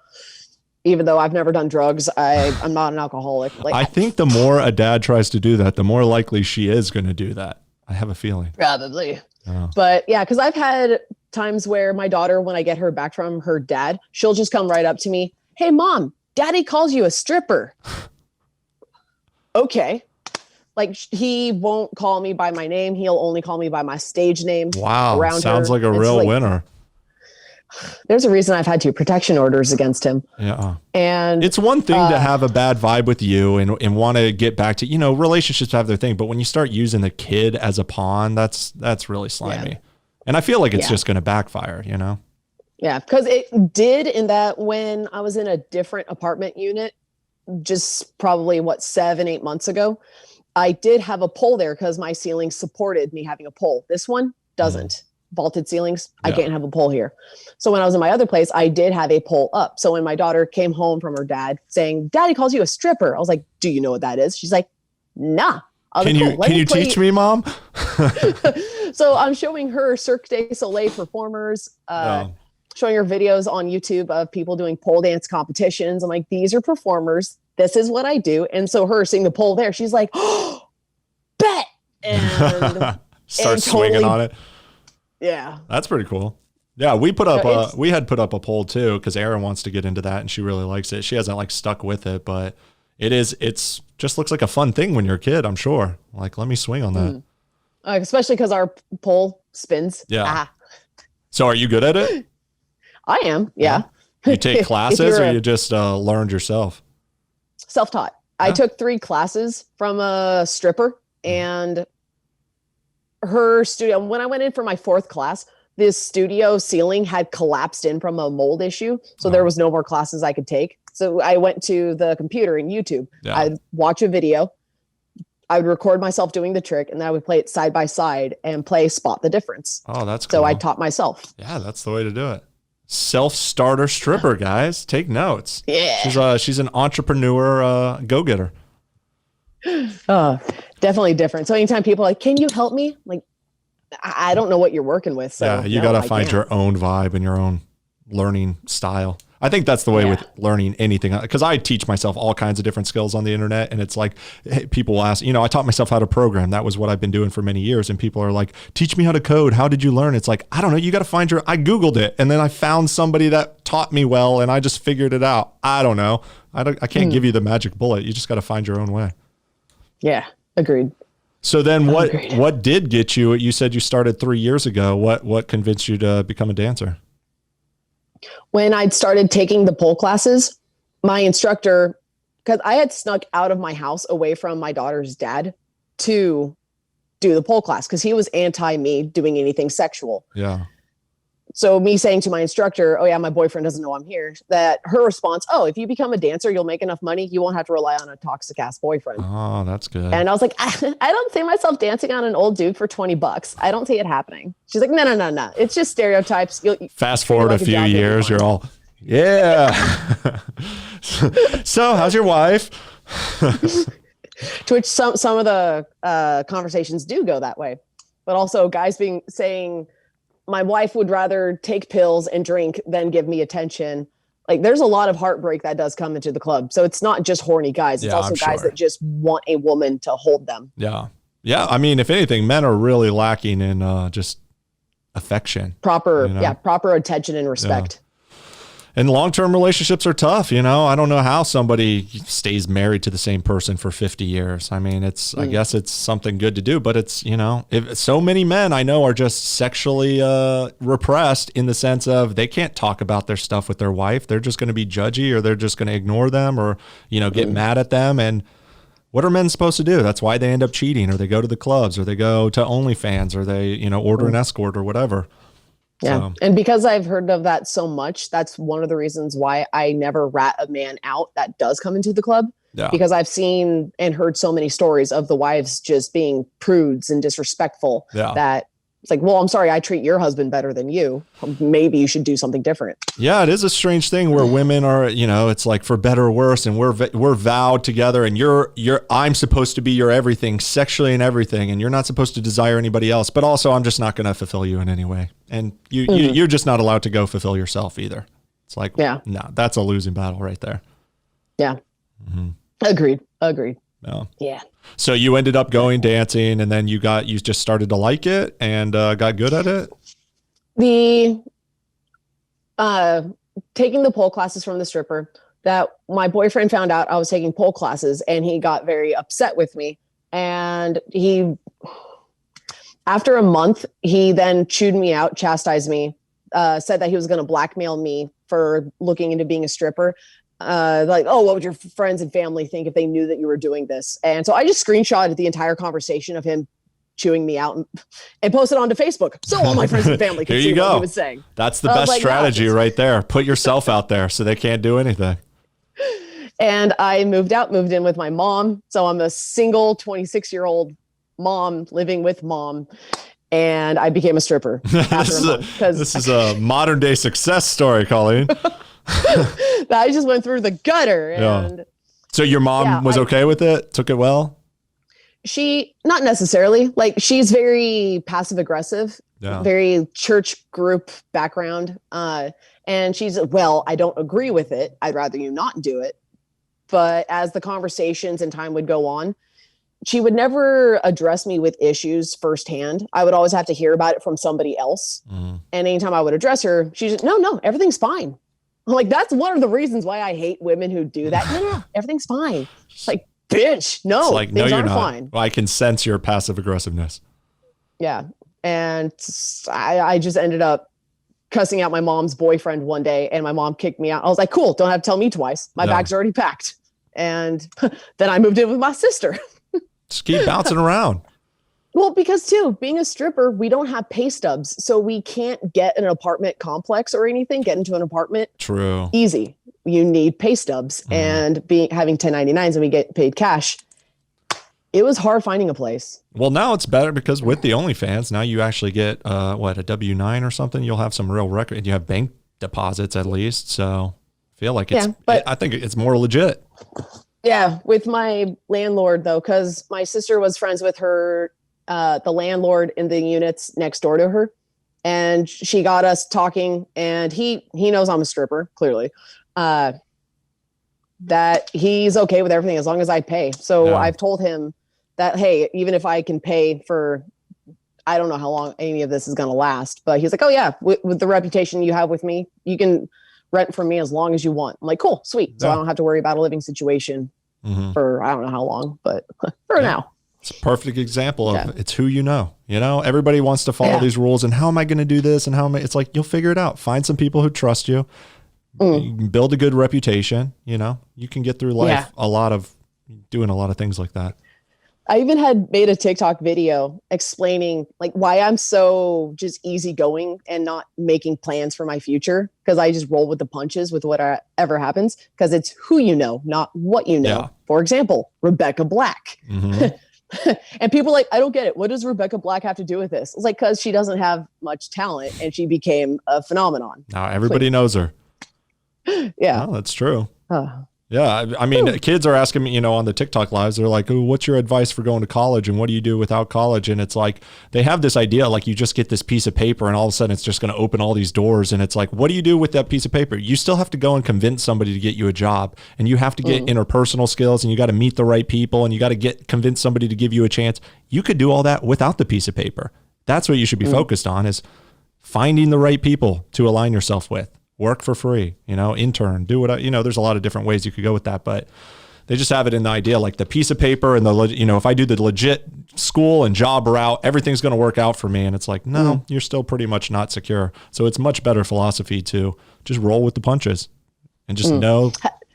Even though I've never done drugs, I'm not an alcoholic. Like I think the more a dad tries to do that, the more likely she is going to do that. I have a feeling. Probably. Oh. But yeah, because I've had times where my daughter, when I get her back from her dad, she'll just come right up to me. Hey, mom, daddy calls you a stripper. Okay. Like he won't call me by my name. He'll only call me by my stage name. Wow. Sounds like a real winner. There's a reason I've had 2 protection orders against him. Yeah. And it's one thing to have a bad vibe with you and want to get back to, relationships have their thing, but when you start using the kid as a pawn, that's really slimy. Yeah. And I feel like it's just going to backfire, Yeah. Cause it did in that when I was in a different apartment unit, just probably 7-8 months ago, I did have a pole there because my ceiling supported me having a pole. This one doesn't. Vaulted ceilings. Yeah. I can't have a pole here. So when I was in my other place, I did have a pole up. So when my daughter came home from her dad saying, daddy calls you a stripper, I was like, do you know what that is? She's like, nah. Can you teach me, mom? So I'm showing her Cirque du Soleil performers, showing her videos on YouTube of people doing pole dance competitions. I'm like, these are performers. This is what I do. And so her seeing the pole there, she's like, oh, bet. And start swinging on it. Yeah. That's pretty cool. Yeah. We put up, we had put up a poll too, because Erin wants to get into that and she really likes it. She hasn't stuck with it, but it's just looks like a fun thing when you're a kid, I'm sure. Like, let me swing on that. Especially because our pole spins. Yeah. So are you good at it? I am. Yeah. You take classes or you just learned yourself? Self-taught. Yeah. I took 3 classes from a stripper and her studio. When I went in for my 4th class, this studio ceiling had collapsed in from a mold issue. So there was no more classes I could take. So I went to the computer and YouTube. Yeah. I'd watch a video. I would record myself doing the trick and then I would play it side by side and play spot the difference. Oh, that's cool. So I taught myself. Yeah, that's the way to do it. Self-starter stripper, guys. Take notes. Yeah. She's an entrepreneur go-getter. Definitely different. So anytime people are like, can you help me? Like, I don't know what you're working with. So yeah, you got to find your own vibe and your own learning style. I think that's the way with learning anything, because I teach myself all kinds of different skills on the internet. And it's like, people will ask, I taught myself how to program. That was what I've been doing for many years. And people are like, teach me how to code. How did you learn? It's like, I don't know. You got to find I Googled it. And then I found somebody that taught me well. And I just figured it out. I don't know. I can't give you the magic bullet. You just got to find your own way. Yeah. Agreed. So then what did get you? You said you started 3 years ago. What convinced you to become a dancer? When I'd started taking the pole classes, my instructor, because I had snuck out of my house away from my daughter's dad to do the pole class because he was anti me doing anything sexual. Yeah. So me saying to my instructor, oh yeah, my boyfriend doesn't know I'm here, that her response, oh, if you become a dancer, you'll make enough money. You won't have to rely on a toxic ass boyfriend. Oh, that's good. And I was like, I don't see myself dancing on an old dude for $20. I don't see it happening. She's like, no. It's just stereotypes. Fast forward a few years, you're all, yeah. So how's your wife? To which some of the conversations do go that way. But also guys saying, my wife would rather take pills and drink than give me attention. Like there's a lot of heartbreak that does come into the club. So it's not just horny guys. It's also guys that just want a woman to hold them. Yeah. Yeah. I mean, if anything, men are really lacking in just affection. Proper attention and respect. Yeah. And long-term relationships are tough. I don't know how somebody stays married to the same person for 50 years. I mean, I guess it's something good to do, but it's, if so many men I know are just sexually repressed in the sense of they can't talk about their stuff with their wife. They're just going to be judgy or they're just going to ignore them or, get mad at them. And what are men supposed to do? That's why they end up cheating or they go to the clubs or they go to OnlyFans or they, order an escort or whatever. Yeah. So. And because I've heard of that so much, that's one of the reasons why I never rat a man out that does come into the club. Yeah. Because I've seen and heard so many stories of the wives just being prudes and disrespectful that It's like, well, I'm sorry, I treat your husband better than you. Maybe you should do something different. Yeah, it is a strange thing where women are, it's like for better or worse, and we're vowed together, and I'm supposed to be your everything sexually and everything, and you're not supposed to desire anybody else, but also I'm just not going to fulfill you in any way, and you're just not allowed to go fulfill yourself either. It's like, no, that's a losing battle right there. Yeah. Mm-hmm. Agreed. No. Yeah. So you ended up going dancing, and then you just started to like it and got good at it. The taking the pole classes from the stripper, that my boyfriend found out I was taking pole classes, and he got very upset with me. And after a month, he then chewed me out, chastised me, said that he was going to blackmail me for looking into being a stripper. Like, oh, what would your friends and family think if they knew that you were doing this? And so I just screenshotted the entire conversation of him chewing me out and posted onto Facebook, so all my friends and family can see what he was saying. That's the best strategy right there. Put yourself out there so they can't do anything. And I moved in with my mom. So I'm a single 26-year-old mom living with mom. And I became a stripper. This is a modern day success story, Colleen. I just went through the gutter. And so your mom was okay with it? Took it well? She, not necessarily. Like, she's very passive aggressive, very church group background. And she's, well, I don't agree with it. I'd rather you not do it. But as the conversations and time would go on, she would never address me with issues firsthand. I would always have to hear about it from somebody else. Mm. And anytime I would address her, she's just, no, everything's fine. I'm like, that's one of the reasons why I hate women who do that. No, everything's fine. It's like, bitch, no, it's like, things no, aren't fine. Well, I can sense your passive aggressiveness. Yeah. And I just ended up cussing out my mom's boyfriend one day, and my mom kicked me out. I was like, cool, don't have to tell me twice. My bag's already packed. And then I moved in with my sister. Just keep bouncing around. Well, because too, being a stripper, we don't have pay stubs. So we can't get an apartment complex or anything, get into an apartment. True. Easy. You need pay stubs and having 1099s, and we get paid cash. It was hard finding a place. Well, now it's better because with the OnlyFans, now you actually get a W-9 or something. You'll have some real record. You have bank deposits at least. So I feel like I think it's more legit. Yeah. With my landlord though, because my sister was friends with her, the landlord in the units next door to her. And she got us talking, and he knows I'm a stripper, clearly, that he's okay with everything as long as I pay. So I've told him that, hey, even if I can pay for, I don't know how long any of this is going to last, but he's like, oh yeah, with the reputation you have with me, you can rent from me as long as you want. I'm like, cool, sweet. So I don't have to worry about a living situation for, I don't know how long, but for now. It's a perfect example of it's who you know. Everybody wants to follow these rules, and how am I going to do this? And it's like, you'll figure it out. Find some people who trust you. You can build a good reputation. You can get through life doing a lot of things like that. I even had made a TikTok video explaining like why I'm so just easygoing and not making plans for my future, because I just roll with the punches with whatever happens, because it's who you know, not what you know. Yeah. For example, Rebecca Black. And people are like, I don't get it. What does Rebecca Black have to do with this? It's like, because she doesn't have much talent and she became a phenomenon. Now everybody knows her. Yeah. Oh, that's true. Yeah. I mean, kids are asking me, on the TikTok lives, they're like, oh, what's your advice for going to college? And what do you do without college? And it's like, they have this idea, like you just get this piece of paper and all of a sudden it's just going to open all these doors. And it's like, what do you do with that piece of paper? You still have to go and convince somebody to get you a job, and you have to get interpersonal skills, and you got to meet the right people, and you got to convince somebody to give you a chance. You could do all that without the piece of paper. That's what you should be focused on, is finding the right people to align yourself with. Work for free, intern, do what there's a lot of different ways you could go with that, but they just have it in the idea, like the piece of paper and if I do the legit school and job route, everything's going to work out for me. And it's like, no, you're still pretty much not secure. So it's much better philosophy to just roll with the punches and just know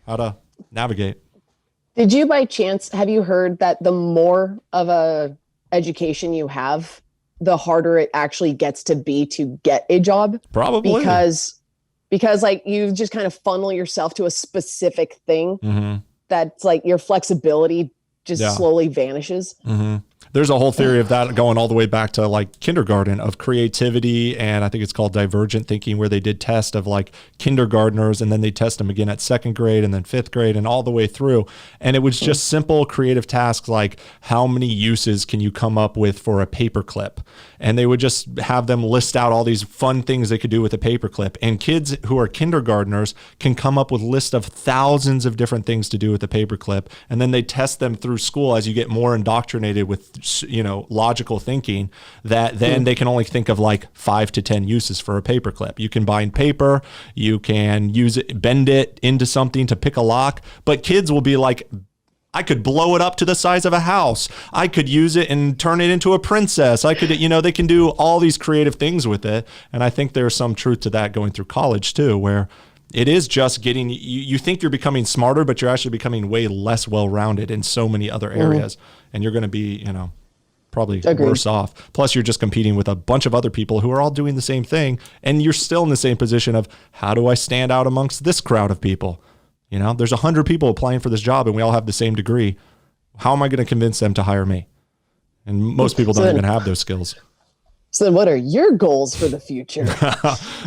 how to navigate. Did you by chance, have you heard that the more of a education you have, the harder it actually gets to be to get a job? Probably. Because like you just kind of funnel yourself to a specific thing that's like your flexibility just slowly vanishes. There's a whole theory of that going all the way back to like kindergarten of creativity. And I think it's called divergent thinking, where they did tests of like kindergartners and then they test them again at second grade and then fifth grade and all the way through. And it was just simple creative tasks like how many uses can you come up with for a paper clip? And they would just have them list out all these fun things they could do with a paper clip. And kids who are kindergartners can come up with lists of thousands of different things to do with a paper clip. And then they test them through school as you get more indoctrinated with, logical thinking, that then they can only think of like 5 to 10 uses for a paper clip. You can bind paper, you can use it, bend it into something to pick a lock, but kids will be like, I could blow it up to the size of a house. I could use it and turn it into a princess. I could, they can do all these creative things with it. And I think there's some truth to that going through college too, where it is just getting, you think you're becoming smarter, but you're actually becoming way less well-rounded in so many other areas. And you're going to be, probably worse off. Plus you're just competing with a bunch of other people who are all doing the same thing. And you're still in the same position of, how do I stand out amongst this crowd of people? There's 100 people applying for this job and we all have the same degree. How am I going to convince them to hire me? And most people don't even have those skills. So then what are your goals for the future?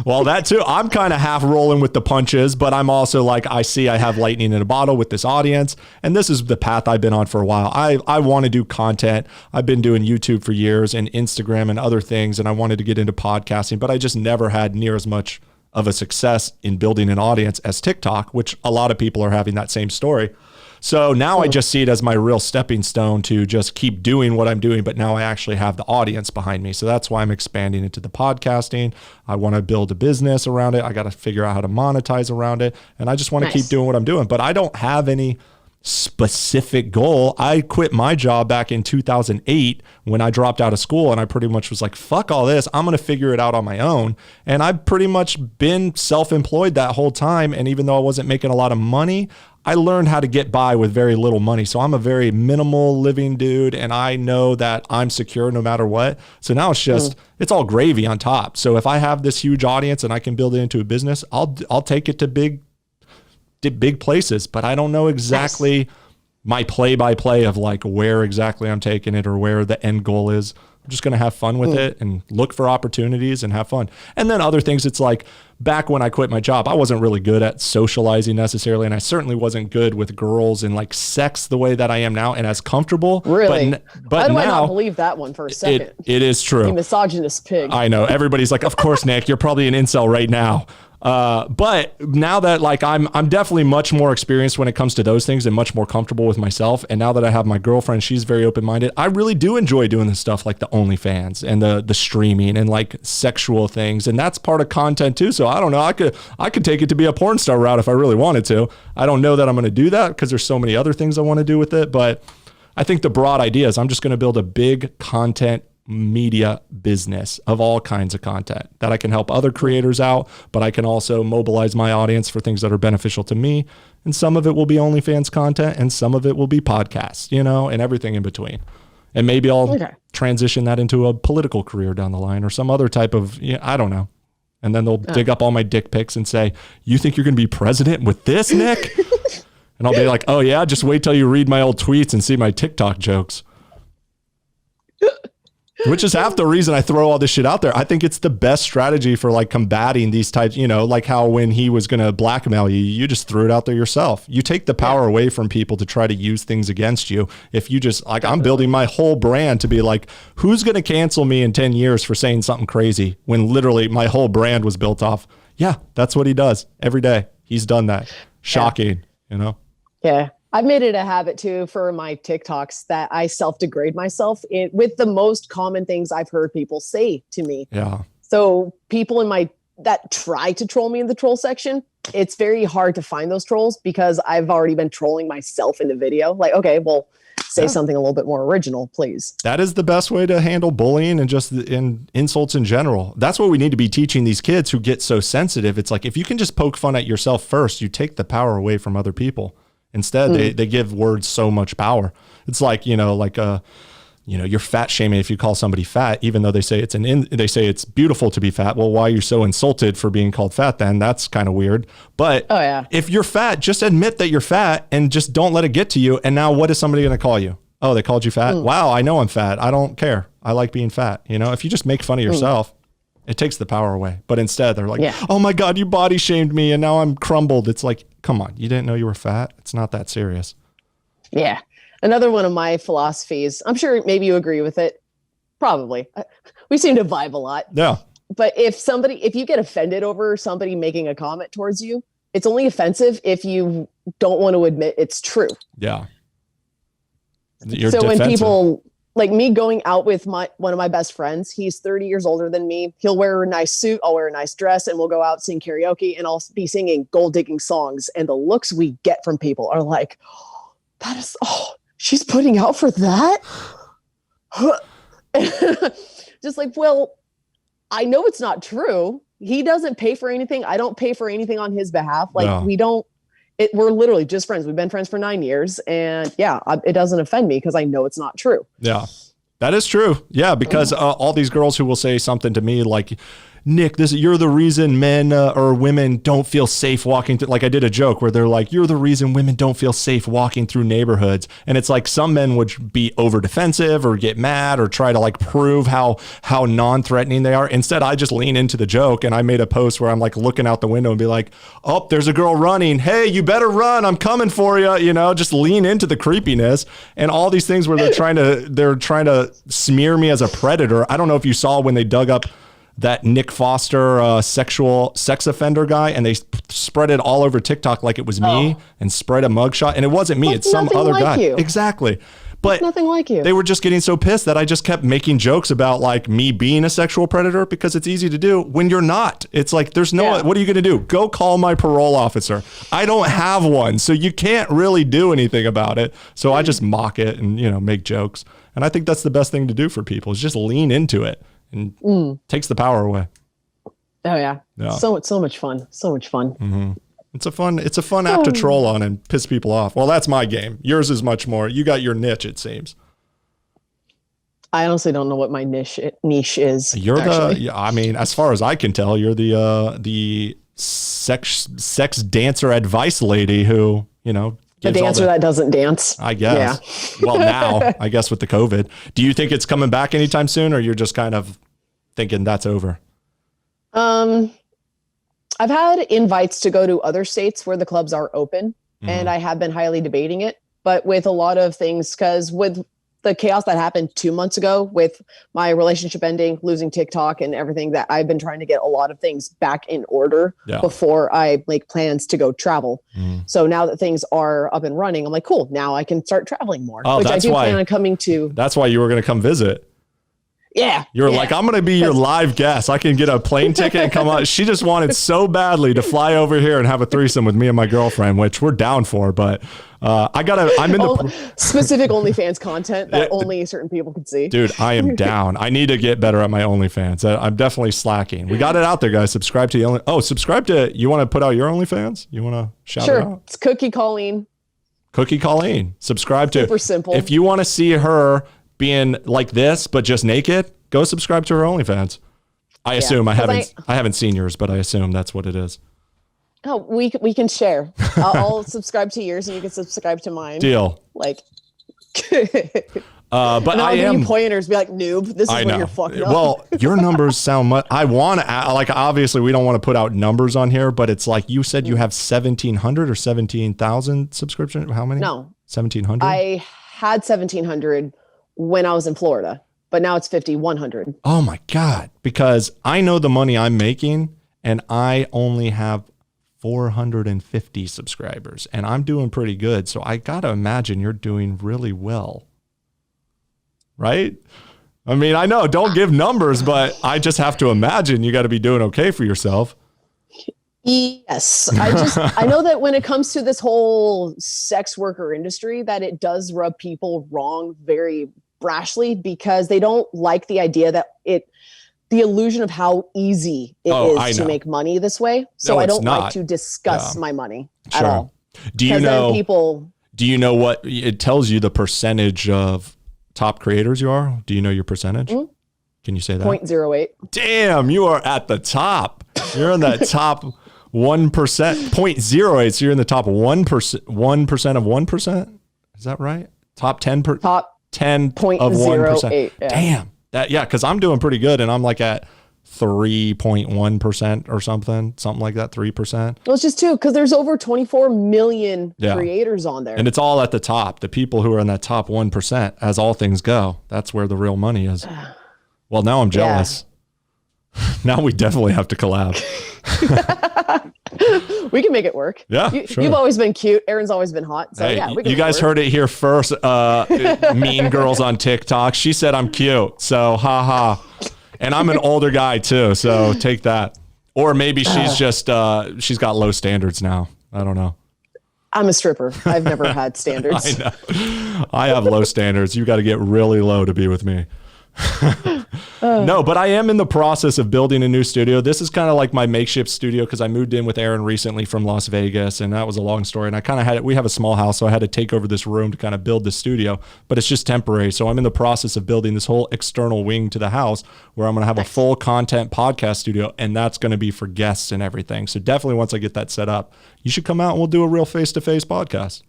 Well, that too. I'm kind of half rolling with the punches, but I'm also like, I have lightning in a bottle with this audience. And this is the path I've been on for a while. I want to do content. I've been doing YouTube for years and Instagram and other things. And I wanted to get into podcasting, but I just never had near as much of a success in building an audience as TikTok, which a lot of people are having that same story. So now I just see it as my real stepping stone to just keep doing what I'm doing, but now I actually have the audience behind me. So that's why I'm expanding into the podcasting. I want to build a business around it. I got to figure out how to monetize around it. And I just want to keep doing what I'm doing, but I don't have any specific goal. I quit my job back in 2008 when I dropped out of school, and I pretty much was like, fuck all this. I'm going to figure it out on my own. And I've pretty much been self-employed that whole time. And even though I wasn't making a lot of money, I learned how to get by with very little money. So I'm a very minimal living dude, and I know that I'm secure no matter what. So now it's just, it's all gravy on top. So if I have this huge audience and I can build it into a business, I'll take it to big places, but I don't know exactly my play-by-play of like where exactly I'm taking it or where the end goal is. I'm just going to have fun with it and look for opportunities and have fun. And then other things, it's like back when I quit my job, I wasn't really good at socializing necessarily. And I certainly wasn't good with girls and like sex the way that I am now and as comfortable. Really? But How do now, I not believe that one for a second? It is true. You misogynist pig. I know. Everybody's like, of course, Nick, you're probably an incel right now. But now that like I'm definitely much more experienced when it comes to those things and much more comfortable with myself. And now that I have my girlfriend, she's very open-minded. I really do enjoy doing this stuff like the OnlyFans and the streaming and like sexual things. And that's part of content too. So I don't know. I could take it to be a porn star route if I really wanted to. I don't know that I'm going to do that because there's so many other things I want to do with it. But I think the broad idea is I'm just going to build a big content media business of all kinds of content that I can help other creators out, but I can also mobilize my audience for things that are beneficial to me. And some of it will be OnlyFans content and some of it will be podcasts, and everything in between. And maybe I'll transition that into a political career down the line or some other type of, I don't know. And then they'll dig up all my dick pics and say, you think you're going to be president with this, Nick? And I'll be like, oh yeah, just wait till you read my old tweets and see my TikTok jokes. Which is half the reason I throw all this shit out there. I think it's the best strategy for like combating these types, like how when he was going to blackmail you, you just threw it out there yourself. You take the power away from people to try to use things against you. If you just like, I'm building my whole brand to be like, who's going to cancel me in 10 years for saying something crazy when literally my whole brand was built off. Yeah, that's what he does every day. He's done that. Shocking, Yeah. I've made it a habit too for my TikToks that I self-degrade myself with the most common things I've heard people say to me. Yeah. So people that try to troll me in the troll section, it's very hard to find those trolls because I've already been trolling myself in the video. Like, okay, well, say something a little bit more original, please. That is the best way to handle bullying and just in insults in general. That's what we need to be teaching these kids who get so sensitive. It's like, if you can just poke fun at yourself first, you take the power away from other people. Instead, they give words so much power. It's like, you're fat shaming if you call somebody fat, even though they say they say it's beautiful to be fat. Well, why are you so insulted for being called fat then? That's kind of weird. But if you're fat, just admit that you're fat and just don't let it get to you. And now what is somebody going to call you? Oh, they called you fat? Wow, I know I'm fat. I don't care. I like being fat. You know, if you just make fun of yourself, it takes the power away. But instead, they're like, oh my God, you body shamed me and now I'm crumbled. It's like, come on, you didn't know you were fat? It's not that serious. Yeah. Another one of my philosophies, I'm sure maybe you agree with it. Probably. We seem to vibe a lot. Yeah. But if you get offended over somebody making a comment towards you, it's only offensive if you don't want to admit it's true. Yeah. So when people like me going out with one of my best friends, he's 30 years older than me. He'll wear a nice suit. I'll wear a nice dress and we'll go out, sing karaoke, and I'll be singing gold digging songs. And the looks we get from people are like, she's putting out for that. Just like, well, I know it's not true. He doesn't pay for anything. I don't pay for anything on his behalf. Like we're literally just friends. We've been friends for 9 years, and it doesn't offend me because I know it's not true. Yeah, that is true. Yeah, because all these girls who will say something to me like, Nick, you're the reason men or women don't feel safe walking through. Like I did a joke where they're like, you're the reason women don't feel safe walking through neighborhoods. And it's like some men would be over defensive or get mad or try to like prove how non-threatening they are. Instead, I just lean into the joke, and I made a post where I'm like looking out the window and be like, oh, there's a girl running. Hey, you better run. I'm coming for you. You know, just lean into the creepiness and all these things where they're trying to smear me as a predator. I don't know if you saw when they dug up that Nick Foster sexual sex offender guy, and they spread it all over TikTok like it was me and spread a mugshot, and it wasn't me. It's some other guy. Exactly. But nothing like you. They were just getting so pissed that I just kept making jokes about like me being a sexual predator because it's easy to do when you're not. It's like, there's no, what are you going to do? Go call my parole officer. I don't have one. So you can't really do anything about it. So I just mock it and, make jokes. And I think that's the best thing to do for people is just lean into it. And takes the power away. Oh yeah. So much fun. So much fun. Mm-hmm. It's a fun app to troll on and piss people off. Well, that's my game. Yours is much more. You got your niche, it seems. I honestly don't know what my niche is. You're as far as I can tell, you're the sex dancer advice lady who, the dancer that doesn't dance. I guess. Yeah. Well, now, I guess with the COVID. Do you think it's coming back anytime soon, or you're just kind of thinking that's over? I've had invites to go to other states where the clubs are open, and I have been highly debating it. But with a lot of things, because with the chaos that happened 2 months ago with my relationship ending, losing TikTok and everything, that I've been trying to get a lot of things back in order before I make plans to go travel. So now that things are up and running, I'm like, cool, now I can start traveling more, which I do plan on coming to. That's why you were going to come visit. Yeah. You're like, I'm going to be your live guest. I can get a plane ticket and come on. She just wanted so badly to fly over here and have a threesome with me and my girlfriend, which we're down for. But I'm in the specific OnlyFans content that only certain people can see. Dude, I am down. I need to get better at my OnlyFans. I'm definitely slacking. We got it out there, guys. Subscribe to you want to put out your OnlyFans? You want to shout it out? It's Cookie Colleen. Subscribe to. Super simple. If you want to see her being like this, but just naked, go subscribe to her OnlyFans. I assume I haven't seen yours, but I assume that's what it is. Oh, we can share. I'll subscribe to yours and you can subscribe to mine. Deal. Like, but I am pointers. Be like, noob. This is what you're fucking up. Well, your numbers sound much. I want to like. Obviously, we don't want to put out numbers on here, but it's like you said you have 1,700 or 17,000 subscriptions. How many? No, 1,700. I had 1,700 when I was in Florida, but now it's 5,100. Oh my God. Because I know the money I'm making and I only have 450 subscribers and I'm doing pretty good. So I got to imagine you're doing really well. Right? I mean, I know, don't give numbers, but I just have to imagine you got to be doing okay for yourself. Yes. I know that when it comes to this whole sex worker industry, that it does rub people wrong very brashly because they don't like the idea that the illusion of how easy it is to make money this way. So I don't like to discuss my money at all. Do you know what it tells you the percentage of top creators you are? Do you know your percentage? Can you say that? 0.08. Damn, you are at the top. You're in that top 1%, 0.08. So you're in the top 1% of 1%. Is that right? Top 10 top 10 of 1%. Yeah. Damn. Because I'm doing pretty good, and I'm like at 3.1% or something like that, 3%. Well, it's just too, because there's over 24 million creators on there. And it's all at the top. The people who are in that top 1%, as all things go, that's where the real money is. Well, now I'm jealous. Now we definitely have to collab. We can make it work. Yeah, sure. You've always been cute. Aaron's always been hot. So hey, yeah, we can you guys heard it here first. Mean Girls on TikTok. She said I'm cute. So haha. And I'm an older guy too. So take that. Or maybe she's just, she's got low standards now. I don't know. I'm a stripper. I've never had standards. I know. I have low standards. You got to get really low to be with me. No, but I am in the process of building a new studio. This is kind of like my makeshift studio because I moved in with Aaron recently from Las Vegas, and that was a long story. And I kind of had it. We have a small house, so I had to take over this room to kind of build the studio, but it's just temporary. So I'm in the process of building this whole external wing to the house where I'm going to have a full content podcast studio, and that's going to be for guests and everything. So definitely once I get that set up, you should come out and we'll do a real face-to-face podcast.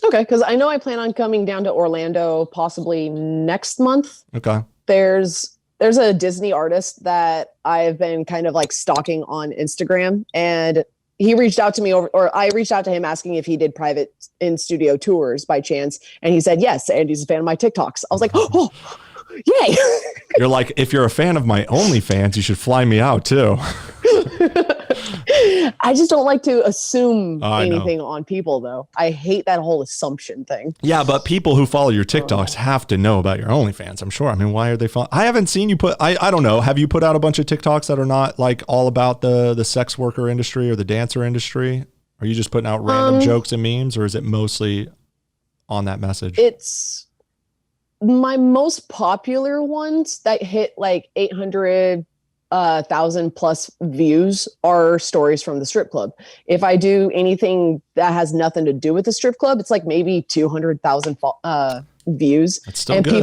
Okay, because I know I plan on coming down to Orlando possibly next month. Okay. There's a Disney artist that I've been kind of like stalking on Instagram, and he reached out to me or I reached out to him asking if he did private in-studio tours by chance, and he said yes, and he's a fan of my TikToks. I was like, oh, yay. You're like, if you're a fan of my OnlyFans, you should fly me out too. I just don't like to assume anything on people, though. I hate that whole assumption thing. Yeah, but people who follow your TikToks have to know about your OnlyFans, I'm sure. I mean, why are they following? I haven't seen you put, I don't know. Have you put out a bunch of TikToks that are not like all about the sex worker industry or the dancer industry? Are you just putting out random jokes and memes, or is it mostly on that message? It's my most popular ones that hit like 800,000 plus views are stories from the strip club. If I do anything that has nothing to do with the strip club, it's like maybe 200,000 views. That's still and good.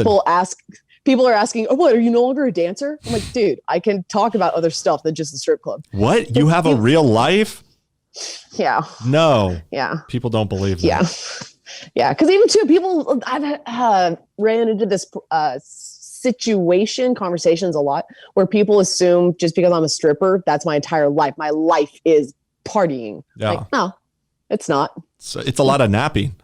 People are asking, oh, what, are you no longer a dancer? I'm like, dude, I can talk about other stuff than just the strip club. What? You have a real life? Yeah. No. Yeah. People don't believe that. Yeah. Yeah. Because even too, people, I've ran into this conversations a lot where people assume just because I'm a stripper, that's my entire life. My life is partying. Yeah. Like, no, it's not. So it's a lot of napping.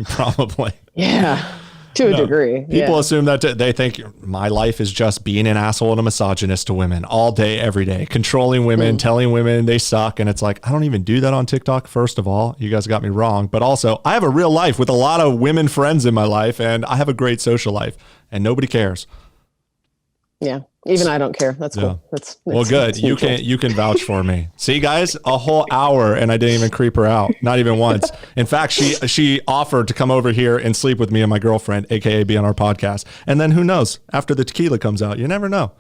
Probably. Yeah. To a degree. People assume that they think my life is just being an asshole and a misogynist to women all day, every day, controlling women, telling women they suck. And it's like, I don't even do that on TikTok. First of all, you guys got me wrong. But also, I have a real life with a lot of women friends in my life, and I have a great social life, and nobody cares. Yeah. Even I don't care. That's cool. That's well, good. You can vouch for me. See, guys, a whole hour and I didn't even creep her out. Not even once. In fact, she offered to come over here and sleep with me and my girlfriend, AKA be on our podcast. And then who knows? After the tequila comes out, you never know.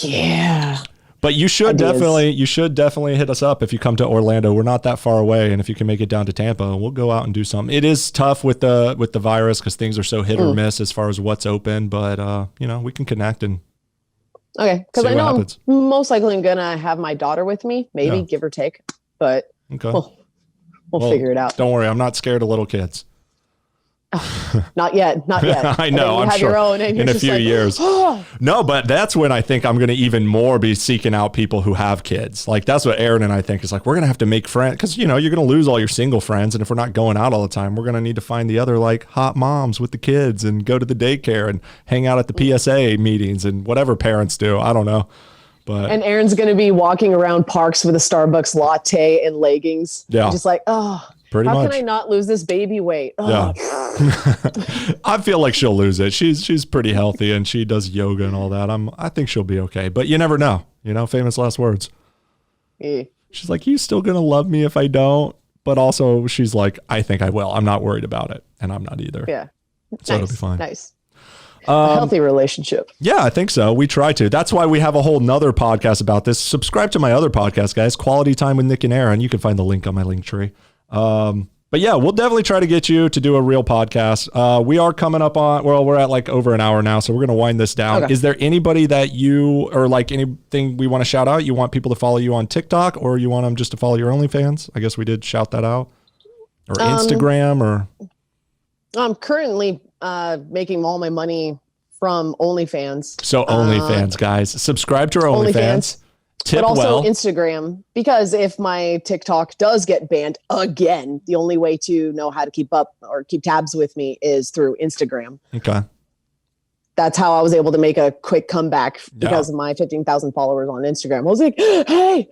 Yeah. But you should definitely hit us up if you come to Orlando. We're not that far away, and if you can make it down to Tampa, we'll go out and do something. It is tough with the virus because things are so hit or miss as far as what's open. But we can connect and okay. Because I know I'm most likely gonna have my daughter with me, maybe give or take. But okay, we'll figure it out. Don't worry, I'm not scared of little kids. Not yet. I know. I'm sure. Your own and in a few years. No, but that's when I think I'm going to even more be seeking out people who have kids. Like that's what Aaron and I think is like. We're going to have to make friends because you're going to lose all your single friends, and if we're not going out all the time, we're going to need to find the other like hot moms with the kids and go to the daycare and hang out at the PSA meetings and whatever parents do. I don't know. And Aaron's going to be walking around parks with a Starbucks latte and leggings. Yeah, just like Pretty much. How can I not lose this baby weight? Yeah. I feel like she'll lose it. She's pretty healthy and she does yoga and all that. I think she'll be okay, but you never know. Famous last words. She's like, you still gonna love me if I don't? But also she's like, I think I will. I'm not worried about it, and I'm not either. Yeah. So it'll be fine. Nice. A healthy relationship. Yeah, I think so. We try to. That's why we have a whole nother podcast about this. Subscribe to my other podcast, guys. Quality Time with Nick and Aaron. You can find the link on my link tree. But yeah, we'll definitely try to get you to do a real podcast. We are coming up on, we're at like over an hour now, so we're going to wind this down. Okay. Is there anybody that you, or like anything we want to shout out? You want people to follow you on TikTok, or you want them just to follow your OnlyFans? I guess we did shout that out. or Instagram or? I'm currently making all my money from OnlyFans. So OnlyFans, guys, subscribe to our OnlyFans. Tip but also well. Instagram, because if my TikTok does get banned again, the only way to know how to keep up or keep tabs with me is through Instagram. Okay. That's how I was able to make a quick comeback because of my 15,000 followers on Instagram. I was like, hey,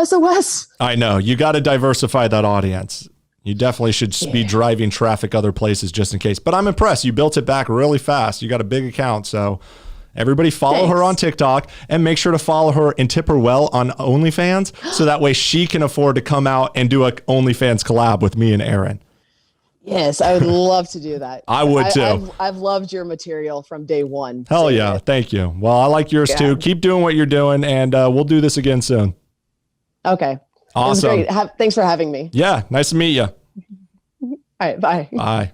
SOS. I know. You got to diversify that audience. You definitely should be driving traffic other places just in case. But I'm impressed. You built it back really fast. You got a big account. So everybody follow her on TikTok and make sure to follow her and tip her well on OnlyFans. So that way she can afford to come out and do a OnlyFans collab with me and Aaron. Yes, I would love to do that. I would too. I've loved your material from day one. Hell yeah. Thank you. Well, I like yours too. Keep doing what you're doing and we'll do this again soon. Okay. Awesome. It was great. Thanks for having me. Yeah. Nice to meet you. All right. Bye. Bye.